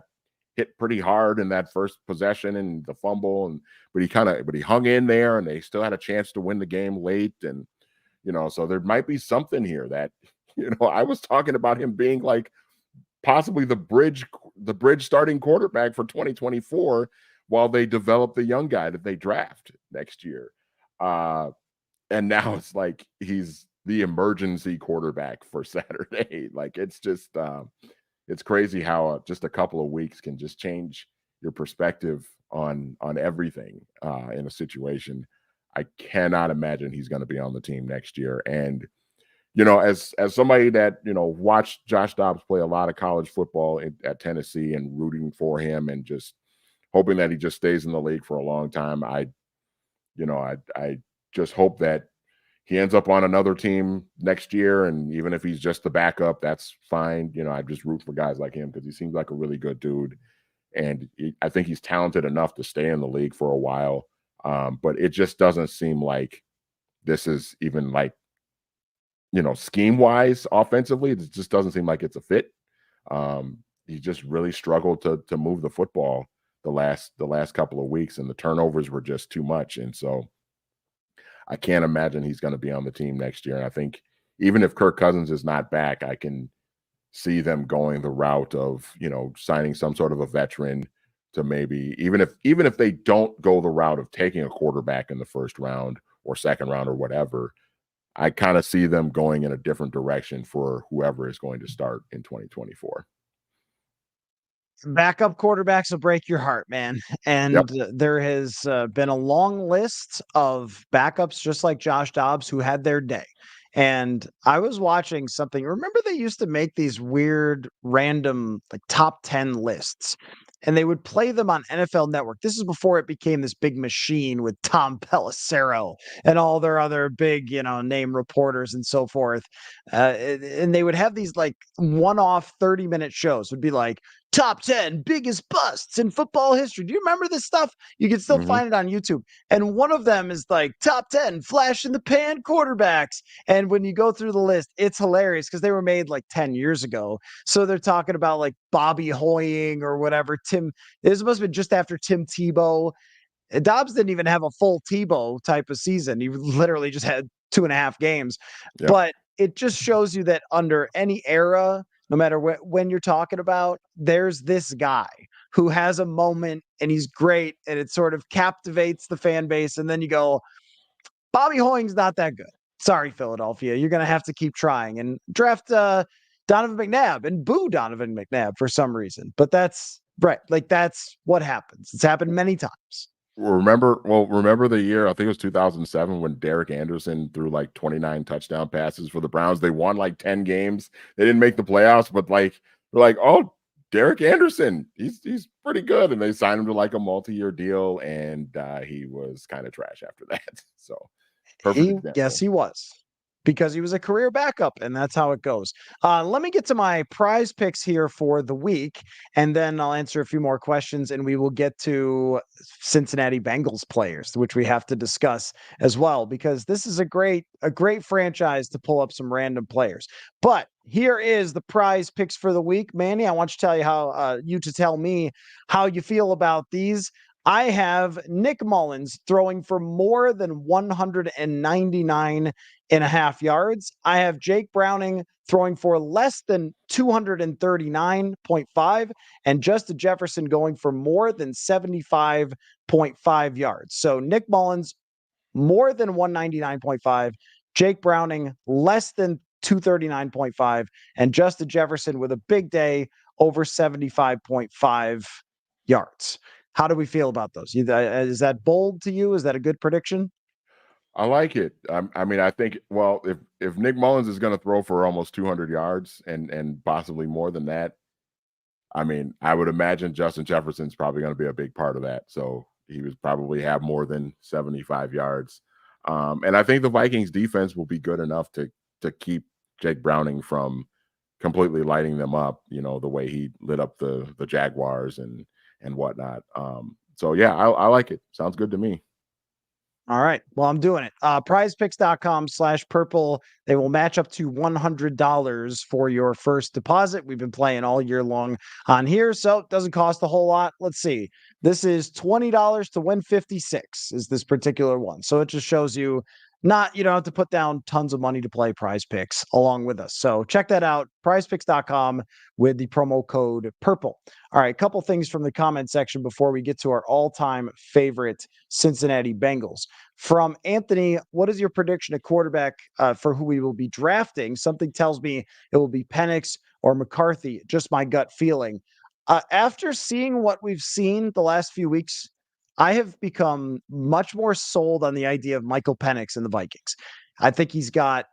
hit pretty hard in that first possession and the fumble, but he hung in there, and they still had a chance to win the game late, and so there might be something here that I was talking about him being like possibly the bridge starting quarterback for 2024 while they develop the young guy that they draft next year. And now it's like he's the emergency quarterback for Saturday. Like it's just it's crazy how just a couple of weeks can just change your perspective on everything in a situation. I cannot imagine he's going to be on the team next year. And as somebody that watched Josh Dobbs play a lot of college football at Tennessee and rooting for him and just hoping that he just stays in the league for a long time, I just hope that he ends up on another team next year, and even if he's just the backup, that's fine. I just root for guys like him because he seems like a really good dude, and I think he's talented enough to stay in the league for a while. But it just doesn't seem like this is even like scheme wise offensively. It just doesn't seem like it's a fit. He just really struggled to move the football the last couple of weeks, and the turnovers were just too much. And so I can't imagine he's going to be on the team next year. And I think even if Kirk Cousins is not back, I can see them going the route of, signing some sort of a veteran to maybe, even if they don't go the route of taking a quarterback in the first round or second round or whatever, I kind of see them going in a different direction for whoever is going to start in 2024.
Backup quarterbacks will break your heart, man.
Yep.
And there has been a long list of backups, just like Josh Dobbs, who had their day. And I was watching something. Remember, they used to make these weird, random, like top 10 lists, and they would play them on NFL Network. This is before it became this big machine with Tom Pelissero and all their other big, name reporters and so forth. And they would have these like one-off 30-minute shows. Would be like top 10 biggest busts in football history. Do you remember this stuff? You can still
Mm-hmm.
find it on YouTube. And one of them is like top 10 flash in the pan quarterbacks. And when you go through the list, it's hilarious because they were made like 10 years ago. So they're talking about like Bobby Hoying or whatever. This must have been just after Tim Tebow. Dobbs didn't even have a full Tebow type of season. He literally just had 2.5 games.
Yep.
But it just shows you that under any era, no matter when you're talking about, there's this guy who has a moment and he's great and it sort of captivates the fan base. And then you go, Bobby Hoying's not that good. Sorry, Philadelphia. You're going to have to keep trying and draft Donovan McNabb and boo Donovan McNabb for some reason. But that's right. Like, that's what happens. It's happened many times.
Remember the year, I think it was 2007, when Derek Anderson threw like 29 touchdown passes for the Browns. They won like 10 games. They didn't make the playoffs, but like, we're like, oh, Derek Anderson, he's pretty good. And they signed him to like a multi-year deal, and he was kind of trash after that. So perfect example.
Yes, he was, because he was a career backup, and that's how it goes. Let me get to my prize picks here for the week, and then I'll answer a few more questions, and we will get to Cincinnati Bengals players, which we have to discuss as well, because this is a great franchise to pull up some random players. But here is the prize picks for the week. Manny, I want you to tell you how you to tell me how you feel about these. I have Nick Mullins throwing for more than 199.5 yards. I have Jake Browning throwing for less than 239.5, and Justin Jefferson going for more than 75.5 yards. So Nick Mullins, more than 199.5, Jake Browning, less than 239.5, and Justin Jefferson with a big day, over 75.5 yards. How do we feel about those? Is that bold to you? Is that a good prediction?
I like it. I mean, I think, well, if Nick Mullins is going to throw for almost 200 yards and possibly more than that, I mean, I would imagine Justin Jefferson's probably going to be a big part of that. So he would probably have more than 75 yards. And I think the Vikings defense will be good enough to keep Jake Browning from completely lighting them up, you know, the way he lit up the Jaguars and whatnot. So yeah, I like it. Sounds good to me.
All right. Well, I'm doing it. Prizepicks.com/purple. They will match up to $100 for your first deposit. We've been playing all year long on here, so it doesn't cost a whole lot. Let's see. This is $20 to win 56 is this particular one. So it just shows you you don't have to put down tons of money to play Prize Picks along with us. So check that out. Prizepicks.com with the promo code purple. All right. A couple things from the comment section before we get to our all-time favorite Cincinnati Bengals. From Anthony, what is your prediction at quarterback for who we will be drafting? Something tells me it will be Penix or McCarthy. Just my gut feeling. After seeing what we've seen the last few weeks, I have become much more sold on the idea of Michael Penix and the Vikings. I think he's got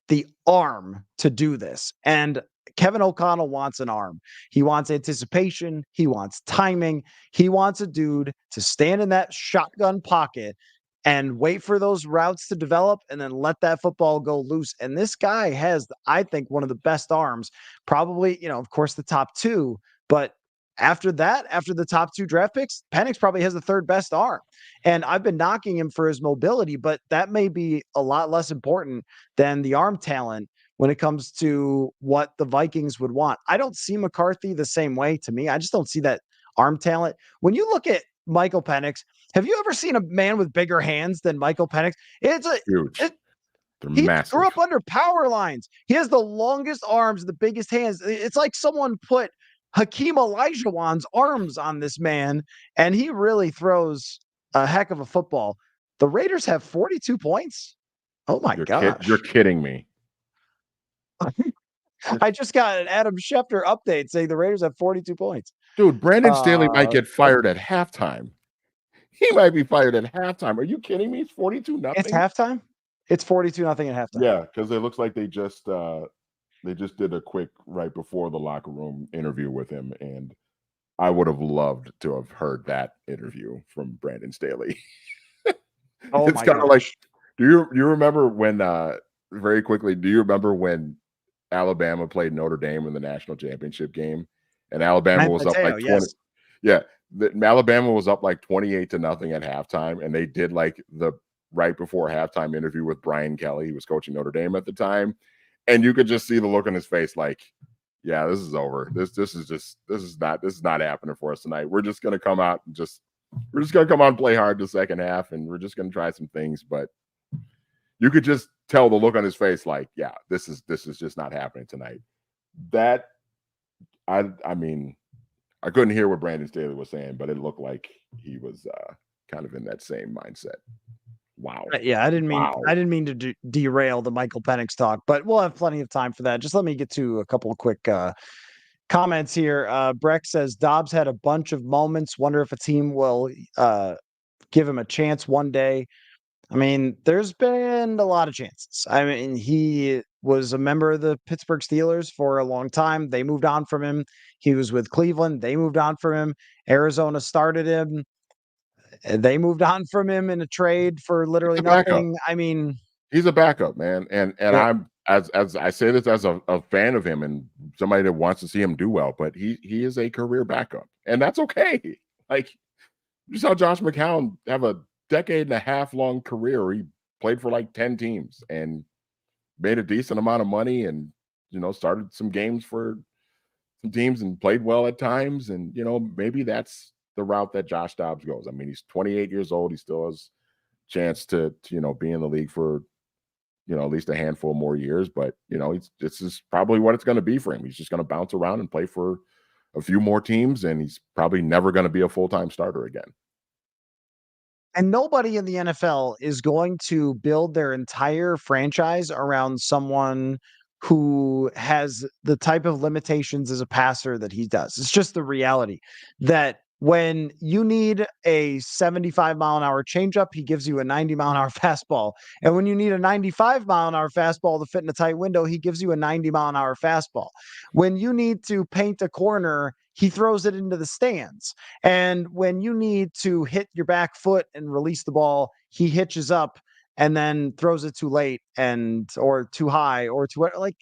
the arm to do this. And Kevin O'Connell wants an arm. He wants anticipation. He wants timing. He wants a dude to stand in that shotgun pocket and wait for those routes to develop and then let that football go loose. And this guy has, I think, one of the best arms, probably, of course, the top two, but after that, after the top two draft picks, Penix probably has the third best arm. And I've been knocking him for his mobility, but that may be a lot less important than the arm talent when it comes to what the Vikings would want. I don't see McCarthy the same way. To me, I just don't see that arm talent. When you look at Michael Penix, have you ever seen a man with bigger hands than Michael Penix? It's
huge. They're
he
massive.
grew up under power lines. He has the longest arms, the biggest hands. It's like someone put Hakeem Olajuwon's arms on this man, and he really throws a heck of a football. The Raiders have 42 points. Oh my gosh.
You're kidding me.
I just got an Adam Schefter update saying the Raiders have 42 points.
Dude, Brandon Staley might get fired at halftime. He might be fired at halftime. Are you kidding me? It's 42-0.
It's halftime? It's 42-0 at halftime.
Yeah, because it looks like they just did a quick right before the locker room interview with him, and I would have loved to have heard that interview from Brandon Staley.
Oh,
it's kind of like, do you remember when very quickly, do you remember when Alabama played Notre Dame in the national championship game, and Alabama was up like 20? Yes. Yeah, Alabama was up like 28-0 at halftime, and they did like the right before halftime interview with Brian Kelly. He was coaching Notre Dame at the time, and you could just see the look on his face, like, yeah, this is over. This is not happening for us tonight. We're just gonna come out and play hard the second half, and we're just gonna try some things. But you could just tell the look on his face, like, yeah, this is just not happening tonight. That I mean, I couldn't hear what Brandon Staley was saying, but it looked like he was kind of in that same mindset. Wow.
Yeah,
Wow.
I didn't mean to derail the Michael Penix talk, but we'll have plenty of time for that. Just let me get to a couple of quick comments here. Breck says Dobbs had a bunch of moments. Wonder if a team will give him a chance one day. I mean, there's been a lot of chances. I mean, he was a member of the Pittsburgh Steelers for a long time. They moved on from him. He was with Cleveland. They moved on from him. Arizona started him. They moved on from him in a trade for
He's
literally
a backup.
nothing. I mean,
He's a backup, man. And
yeah,
I'm as I say this as a fan of him and somebody that wants to see him do well, but he is a career backup. And that's okay. Like you saw Josh McCown have a decade and a half long career. He played for like 10 teams and made a decent amount of money and started some games for some teams and played well at times. And maybe that's the route that Josh Dobbs goes. I mean, he's 28 years old. He still has a chance to be in the league for at least a handful more years. But this is probably what it's going to be for him. He's just going to bounce around and play for a few more teams, and he's probably never going to be a full-time starter again.
and nobody in the NFL is going to build their entire franchise around someone who has the type of limitations as a passer that he does. It's just the reality that when you need a 75-mile-an-hour changeup, he gives you a 90-mile-an-hour fastball. And when you need a 95-mile-an-hour fastball to fit in a tight window, he gives you a 90-mile-an-hour fastball. When you need to paint a corner, he throws it into the stands. And when you need to hit your back foot and release the ball, he hitches up and then throws it too late or too high or too like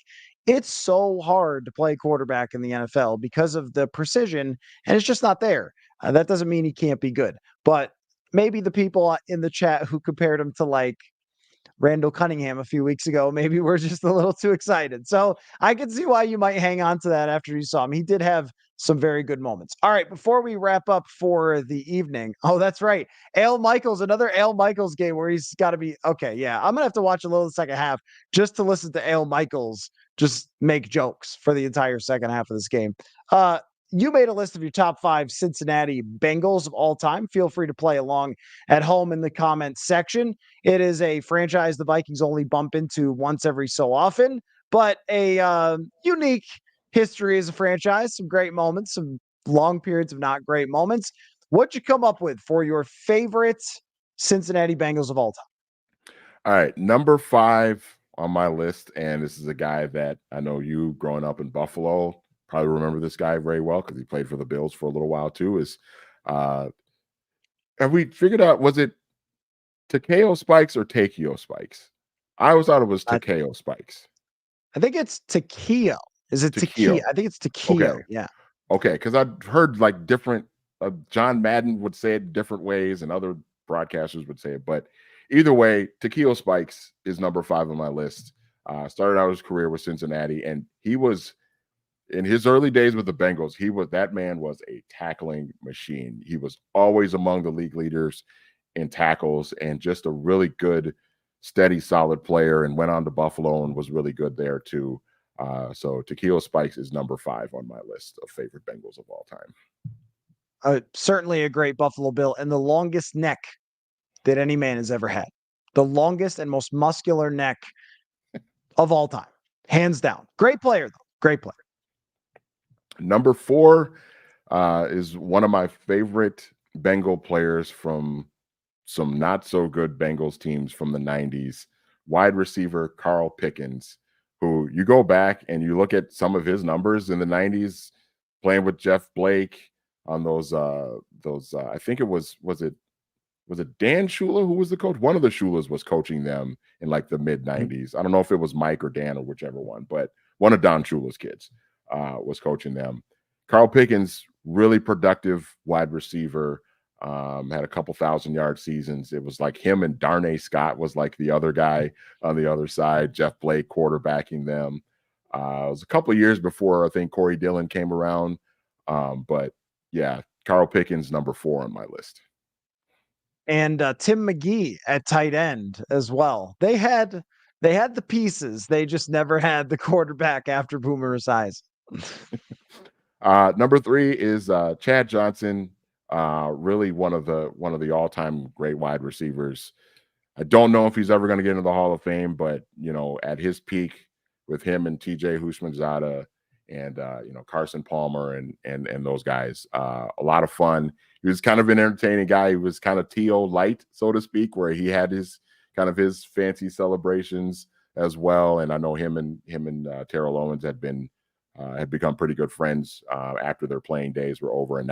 it's so hard to play quarterback in the NFL because of the precision, and it's just not there. That doesn't mean he can't be good, but maybe the people in the chat who compared him to like Randall Cunningham a few weeks ago, maybe we're just a little too excited. So I can see why you might hang on to that after you saw him. He did have some very good moments. All right, before we wrap up for the evening. Oh, that's right. Al Michaels, another Al Michaels game where he's got to be okay. Yeah, I'm gonna have to watch a little of the second half just to listen to Al Michaels just make jokes for the entire second half of this game. You made a list of your top 5 Cincinnati Bengals of all time. Feel free to play along at home in the comments section. It is a franchise the Vikings only bump into once every so often, but a unique history as a franchise. Some great moments, some long periods of not great moments. What'd you come up with for your favorite Cincinnati Bengals of all time?
All right, number 5 on my list, and this is a guy that I know you growing up in Buffalo probably remember this guy very well because he played for the Bills for a little while too. Is have we figured out, was it Takeo Spikes or Takeo Spikes? I always thought it was
I,
Takeo Spikes.
I think it's Takeo. Is it Takeo?
Takeo.
I think it's
Okay.
Takeo. Yeah.
Okay. Because I've heard like different, John Madden would say it different ways and other broadcasters would say it. But either way, Takeo Spikes is number 5 on my list. Started out his career with Cincinnati, and he was in his early days with the Bengals. That man was a tackling machine. He was always among the league leaders in tackles and just a really good, steady, solid player, and went on to Buffalo and was really good there too. So Takeo Spikes is number 5 on my list of favorite Bengals of all time.
Certainly a great Buffalo Bill and the longest neck that any man has ever had. The longest and most muscular neck of all time, hands down. Great player, though. Great player.
Number 4 is one of my favorite Bengal players from some not so good Bengals teams from the 90s, wide receiver Carl Pickens, who you go back and you look at some of his numbers in the 90s playing with Jeff Blake on those I think it was it Dan Shula who was the coach? One of the Shulas was coaching them in like the mid 90s. I don't know if it was Mike or Dan or whichever one, but one of Don Shula's kids was coaching them. Carl Pickens, really productive wide receiver, had a couple 1,000-yard seasons. It was like him and Darnay Scott was like the other guy on the other side, Jeff Blake quarterbacking them. It was a couple of years before I think Corey Dillon came around. But yeah, Carl Pickens, number 4 on my list.
And Tim McGee at tight end as well. They had the pieces. They just never had the quarterback after Boomer Esiason.
Number three is Chad Johnson. Really one of the all time great wide receivers. I don't know if he's ever going to get into the Hall of Fame, but at his peak with him and TJ Hushmanzada and Carson Palmer and those guys, a lot of fun. He was kind of an entertaining guy. He was kind of T.O. light, so to speak, where he had his fancy celebrations as well. And I know him and Terrell Owens had become pretty good friends after their playing days were over, and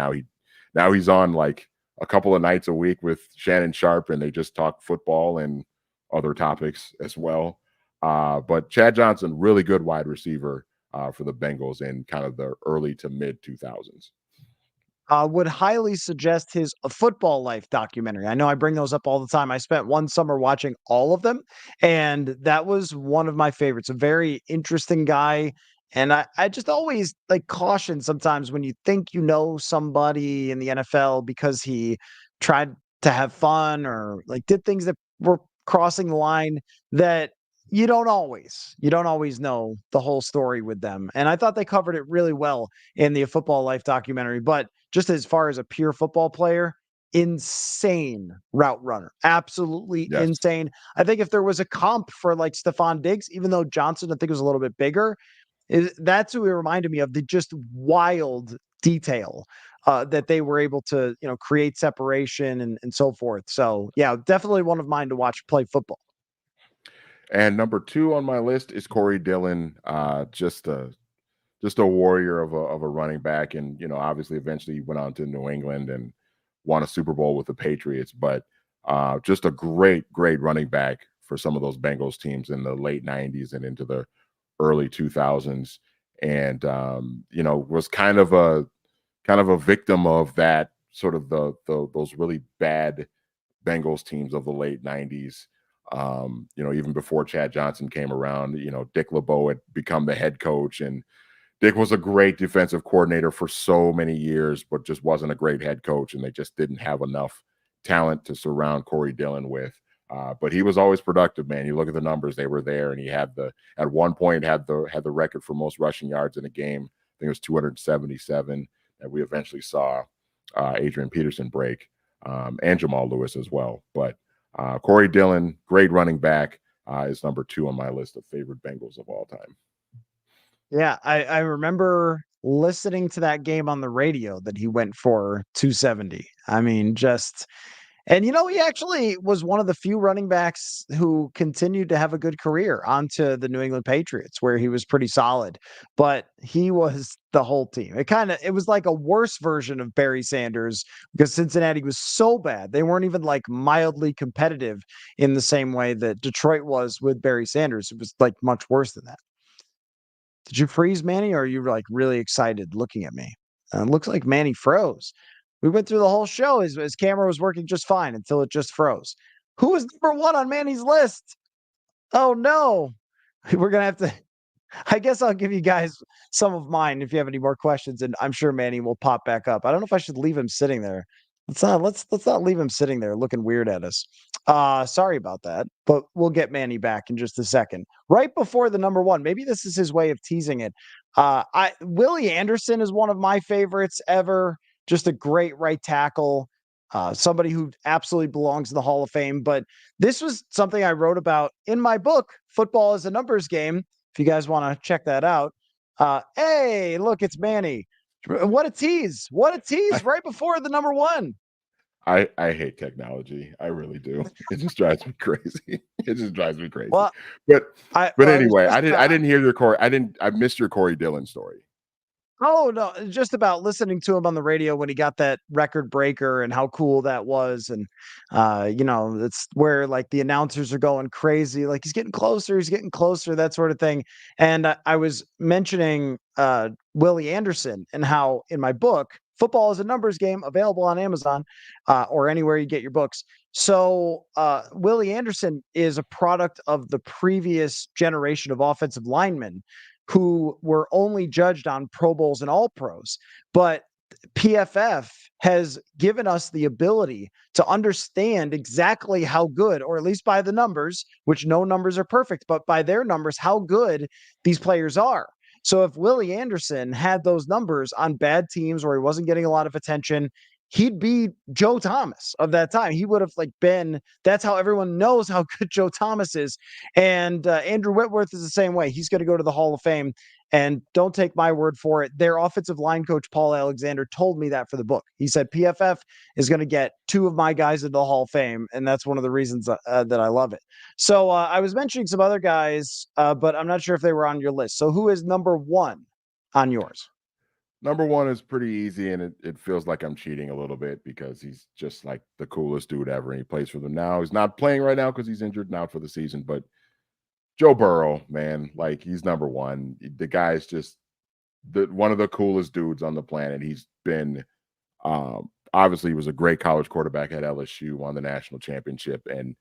now he's on like a couple of nights a week with Shannon Sharp, and they just talk football and other topics as well. But Chad Johnson, really good wide receiver for the Bengals in kind of the early to mid 2000s.
Would highly suggest his Football Life documentary. I know I bring those up all the time. I spent one summer watching all of them, and that was one of my favorites. A very interesting guy. And I just always like caution sometimes when you think you know somebody in the NFL because he tried to have fun or like did things that were crossing the line, that you don't always know the whole story with them. And I thought they covered it really well in the Football Life documentary. But just as far as a pure football player, insane route runner, absolutely
Yes.
insane. I think if there was a comp for like Stephon Diggs, even though Johnson I think was a little bit bigger, that's who he reminded me of. The just wild detail that they were able to create separation and so forth. So yeah, definitely one of mine to watch play football.
And number two on my list is Corey Dillon. Just a warrior of a running back, and obviously eventually he went on to New England and won a Super Bowl with the Patriots. But just a great running back for some of those Bengals teams in the late '90s and into the early 2000s, and was kind of a victim of that sort of those really bad Bengals teams of the late '90s. Even before Chad Johnson came around, Dick LeBeau had become the head coach, and Dick was a great defensive coordinator for so many years, but just wasn't a great head coach, and they just didn't have enough talent to surround Corey Dillon with. But he was always productive, man. You look at the numbers; they were there, and he had at one point had the record for most rushing yards in a game. I think it was 277 that we eventually saw Adrian Peterson break, and Jamal Lewis as well. But Corey Dillon, great running back, is number two on my list of favorite Bengals of all time.
Yeah, I remember listening to that game on the radio that he went for 270. I mean, just and he actually was one of the few running backs who continued to have a good career onto the New England Patriots, where he was pretty solid. But he was the whole team. It was like a worse version of Barry Sanders because Cincinnati was so bad. They weren't even like mildly competitive in the same way that Detroit was with Barry Sanders. It was like much worse than that. Did you freeze, Manny, or are you like really excited looking at me? It looks like Manny froze. We went through the whole show. His camera was working just fine until it just froze. Who is number one on Manny's list? Oh no. We're gonna have to I guess I'll give you guys some of mine if you have any more questions, and I'm sure Manny will pop back up. I don't know if I should leave him sitting there. Let's not leave him sitting there looking weird at us. Sorry about that, but we'll get Manny back in just a second. Right before the number one, maybe this is his way of teasing it. I Willie Anderson is one of my favorites ever. Just a great right tackle. Somebody who absolutely belongs in the Hall of Fame. But this was something I wrote about in my book, Football is a Numbers Game. If you guys want to check that out. Hey, look, it's Manny. What a tease. What a tease right before the number one.
I hate technology. I really do. It just drives me crazy. It just drives me crazy.
Well,
But
well,
anyway, I didn't hear your Corey. I missed your Corey Dillon story.
Oh, no, just about listening to him on the radio when he got that record breaker and how cool that was. And, it's where like the announcers are going crazy, like he's getting closer, that sort of thing. And I was mentioning Willie Anderson and how in my book, Football is a Numbers Game, available on Amazon or anywhere you get your books. So Willie Anderson is a product of the previous generation of offensive linemen who were only judged on Pro Bowls and All Pros. But PFF has given us the ability to understand exactly how good, or at least by the numbers, which no numbers are perfect, but by their numbers, how good these players are. So if Willie Anderson had those numbers on bad teams where he wasn't getting a lot of attention, he'd be Joe Thomas of that time. He would have like been. That's how everyone knows how good Joe Thomas is. And Andrew Whitworth is the same way. He's going to go to the Hall of Fame. And don't take my word for it. Their offensive line coach, Paul Alexander, told me that for the book. He said PFF is going to get two of my guys into the Hall of Fame. And that's one of the reasons that I love it. So I was mentioning some other guys, but I'm not sure if they were on your list. So who is number one on yours?
Number one is pretty easy, and it feels like I'm cheating a little bit because he's just like the coolest dude ever, and he plays for them now. He's not playing right now because he's injured now for the season, but Joe Burrow, man, like he's number one. The guy is just one of the coolest dudes on the planet. He's been obviously he was a great college quarterback at LSU, won the national championship, and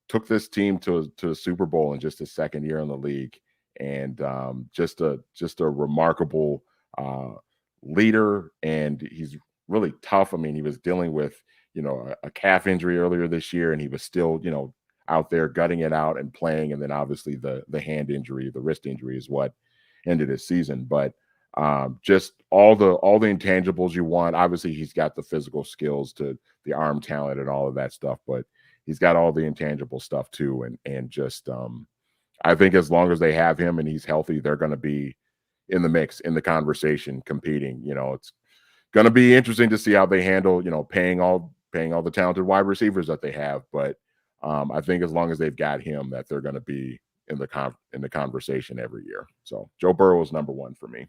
took this team to a Super Bowl in just his second year in the league. And just a remarkable leader, and he's really tough. I mean, he was dealing with a calf injury earlier this year, and he was still out there gutting it out and playing. And then obviously the hand injury, the wrist injury, is what ended his season. But just all the intangibles you want. Obviously, he's got the physical skills, to the arm talent and all of that stuff, but he's got all the intangible stuff too. And just I think as long as they have him and he's healthy, they're going to be in the mix, in the conversation, competing. It's going to be interesting to see how they handle, paying all the talented wide receivers that they have. But I think as long as they've got him, that they're going to be in the conversation every year. So Joe Burrow is number one for me.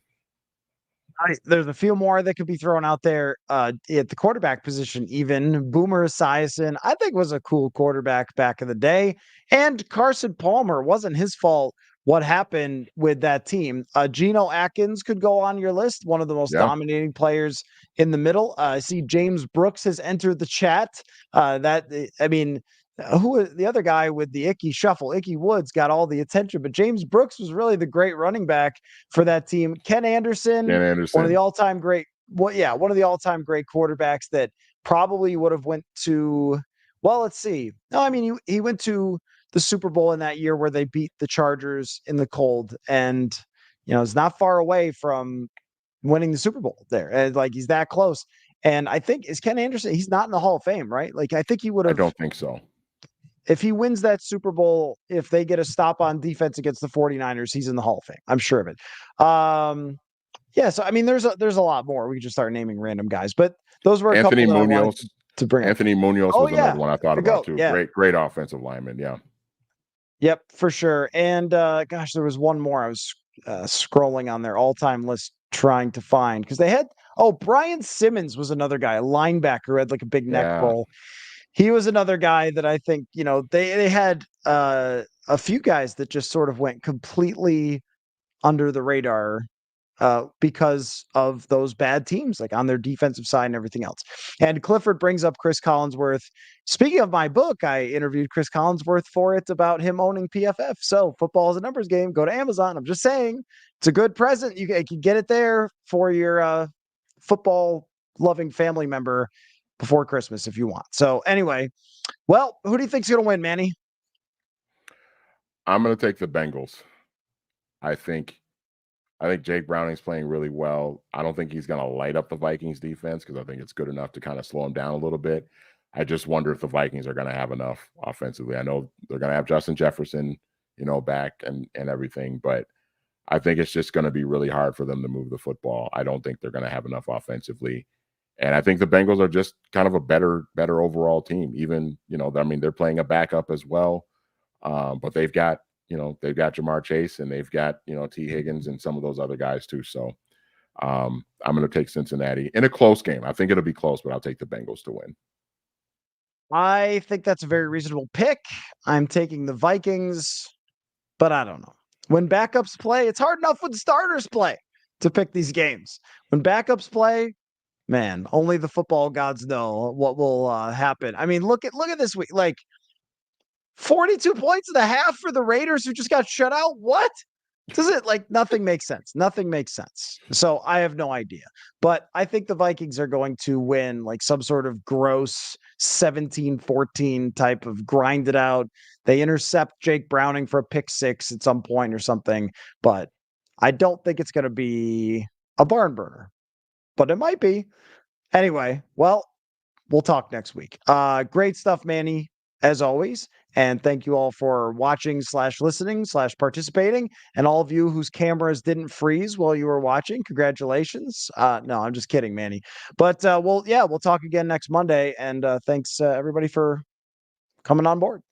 There's a few more that could be thrown out there at the quarterback position. Even Boomer Esiason, I think, was a cool quarterback back in the day. And Carson Palmer, wasn't his fault what happened with that team. Geno Atkins could go on your list, one of the most dominating players in the middle. I see James Brooks has entered the chat. Who the other guy with the Icky shuffle? Icky Woods got all the attention, but James Brooks was really the great running back for that team. Ken Anderson, one of the all-time great, one of the all-time great quarterbacks that probably would have went to. Well, let's see. No, I mean he went to the Super Bowl in that year where they beat the Chargers in the cold, and it's not far away from winning the Super Bowl there, and like he's that close. And I think is Ken Anderson. He's not in the Hall of Fame, right? Like I think he would have.
I don't think so.
If he wins that Super Bowl, if they get a stop on defense against the 49ers, he's in the Hall of Fame. I'm sure of it. So I mean, there's a lot more. We could just start naming random guys, but those were a
Anthony
couple
Munoz
to bring.
Anthony Munoz was another one I thought about too.
Yeah.
Great offensive lineman. Yeah.
Yep, for sure. And gosh, there was one more I was scrolling on their all-time list trying to find because they had. Oh, Brian Simmons was another guy, a linebacker who had like a big neck roll. He was another guy that I think, they had a few guys that just sort of went completely under the radar because of those bad teams, like on their defensive side and everything else. And Clifford brings up Chris Collinsworth. Speaking of my book, I interviewed Chris Collinsworth for it about him owning PFF. So football is a numbers game. Go to Amazon. I'm just saying it's a good present. You can get it there for your football loving family member before Christmas if you want. So anyway, well, who do you think's going to win, Manny?
I'm going to take the Bengals. I think Jake Browning's playing really well. I don't think he's going to light up the Vikings defense because I think it's good enough to kind of slow him down a little bit. I just wonder if the Vikings are going to have enough offensively. I know they're going to have Justin Jefferson, back and everything, but I think it's just going to be really hard for them to move the football. I don't think they're going to have enough offensively. And I think the Bengals are just kind of a better overall team. Even, they're playing a backup as well. But they've got Jamar Chase and they've got, T. Higgins and some of those other guys too. So I'm going to take Cincinnati in a close game. I think it'll be close, but I'll take the Bengals to win.
I think that's a very reasonable pick. I'm taking the Vikings, but I don't know. When backups play, it's hard enough when starters play to pick these games. When backups play, man, only the football gods know what will happen. I mean, look at this week. Like 42 points and a half for the Raiders who just got shut out. What? Nothing makes sense. Nothing makes sense. So I have no idea. But I think the Vikings are going to win like some sort of gross 17-14 type of grind it out. They intercept Jake Browning for a pick six at some point or something. But I don't think it's going to be a barn burner, but it might be. Anyway, well, we'll talk next week. Great stuff, Manny, as always. And thank you all for watching slash listening slash participating. And all of you whose cameras didn't freeze while you were watching, congratulations. No, I'm just kidding, Manny. But we'll talk again next Monday. And thanks everybody for coming on board.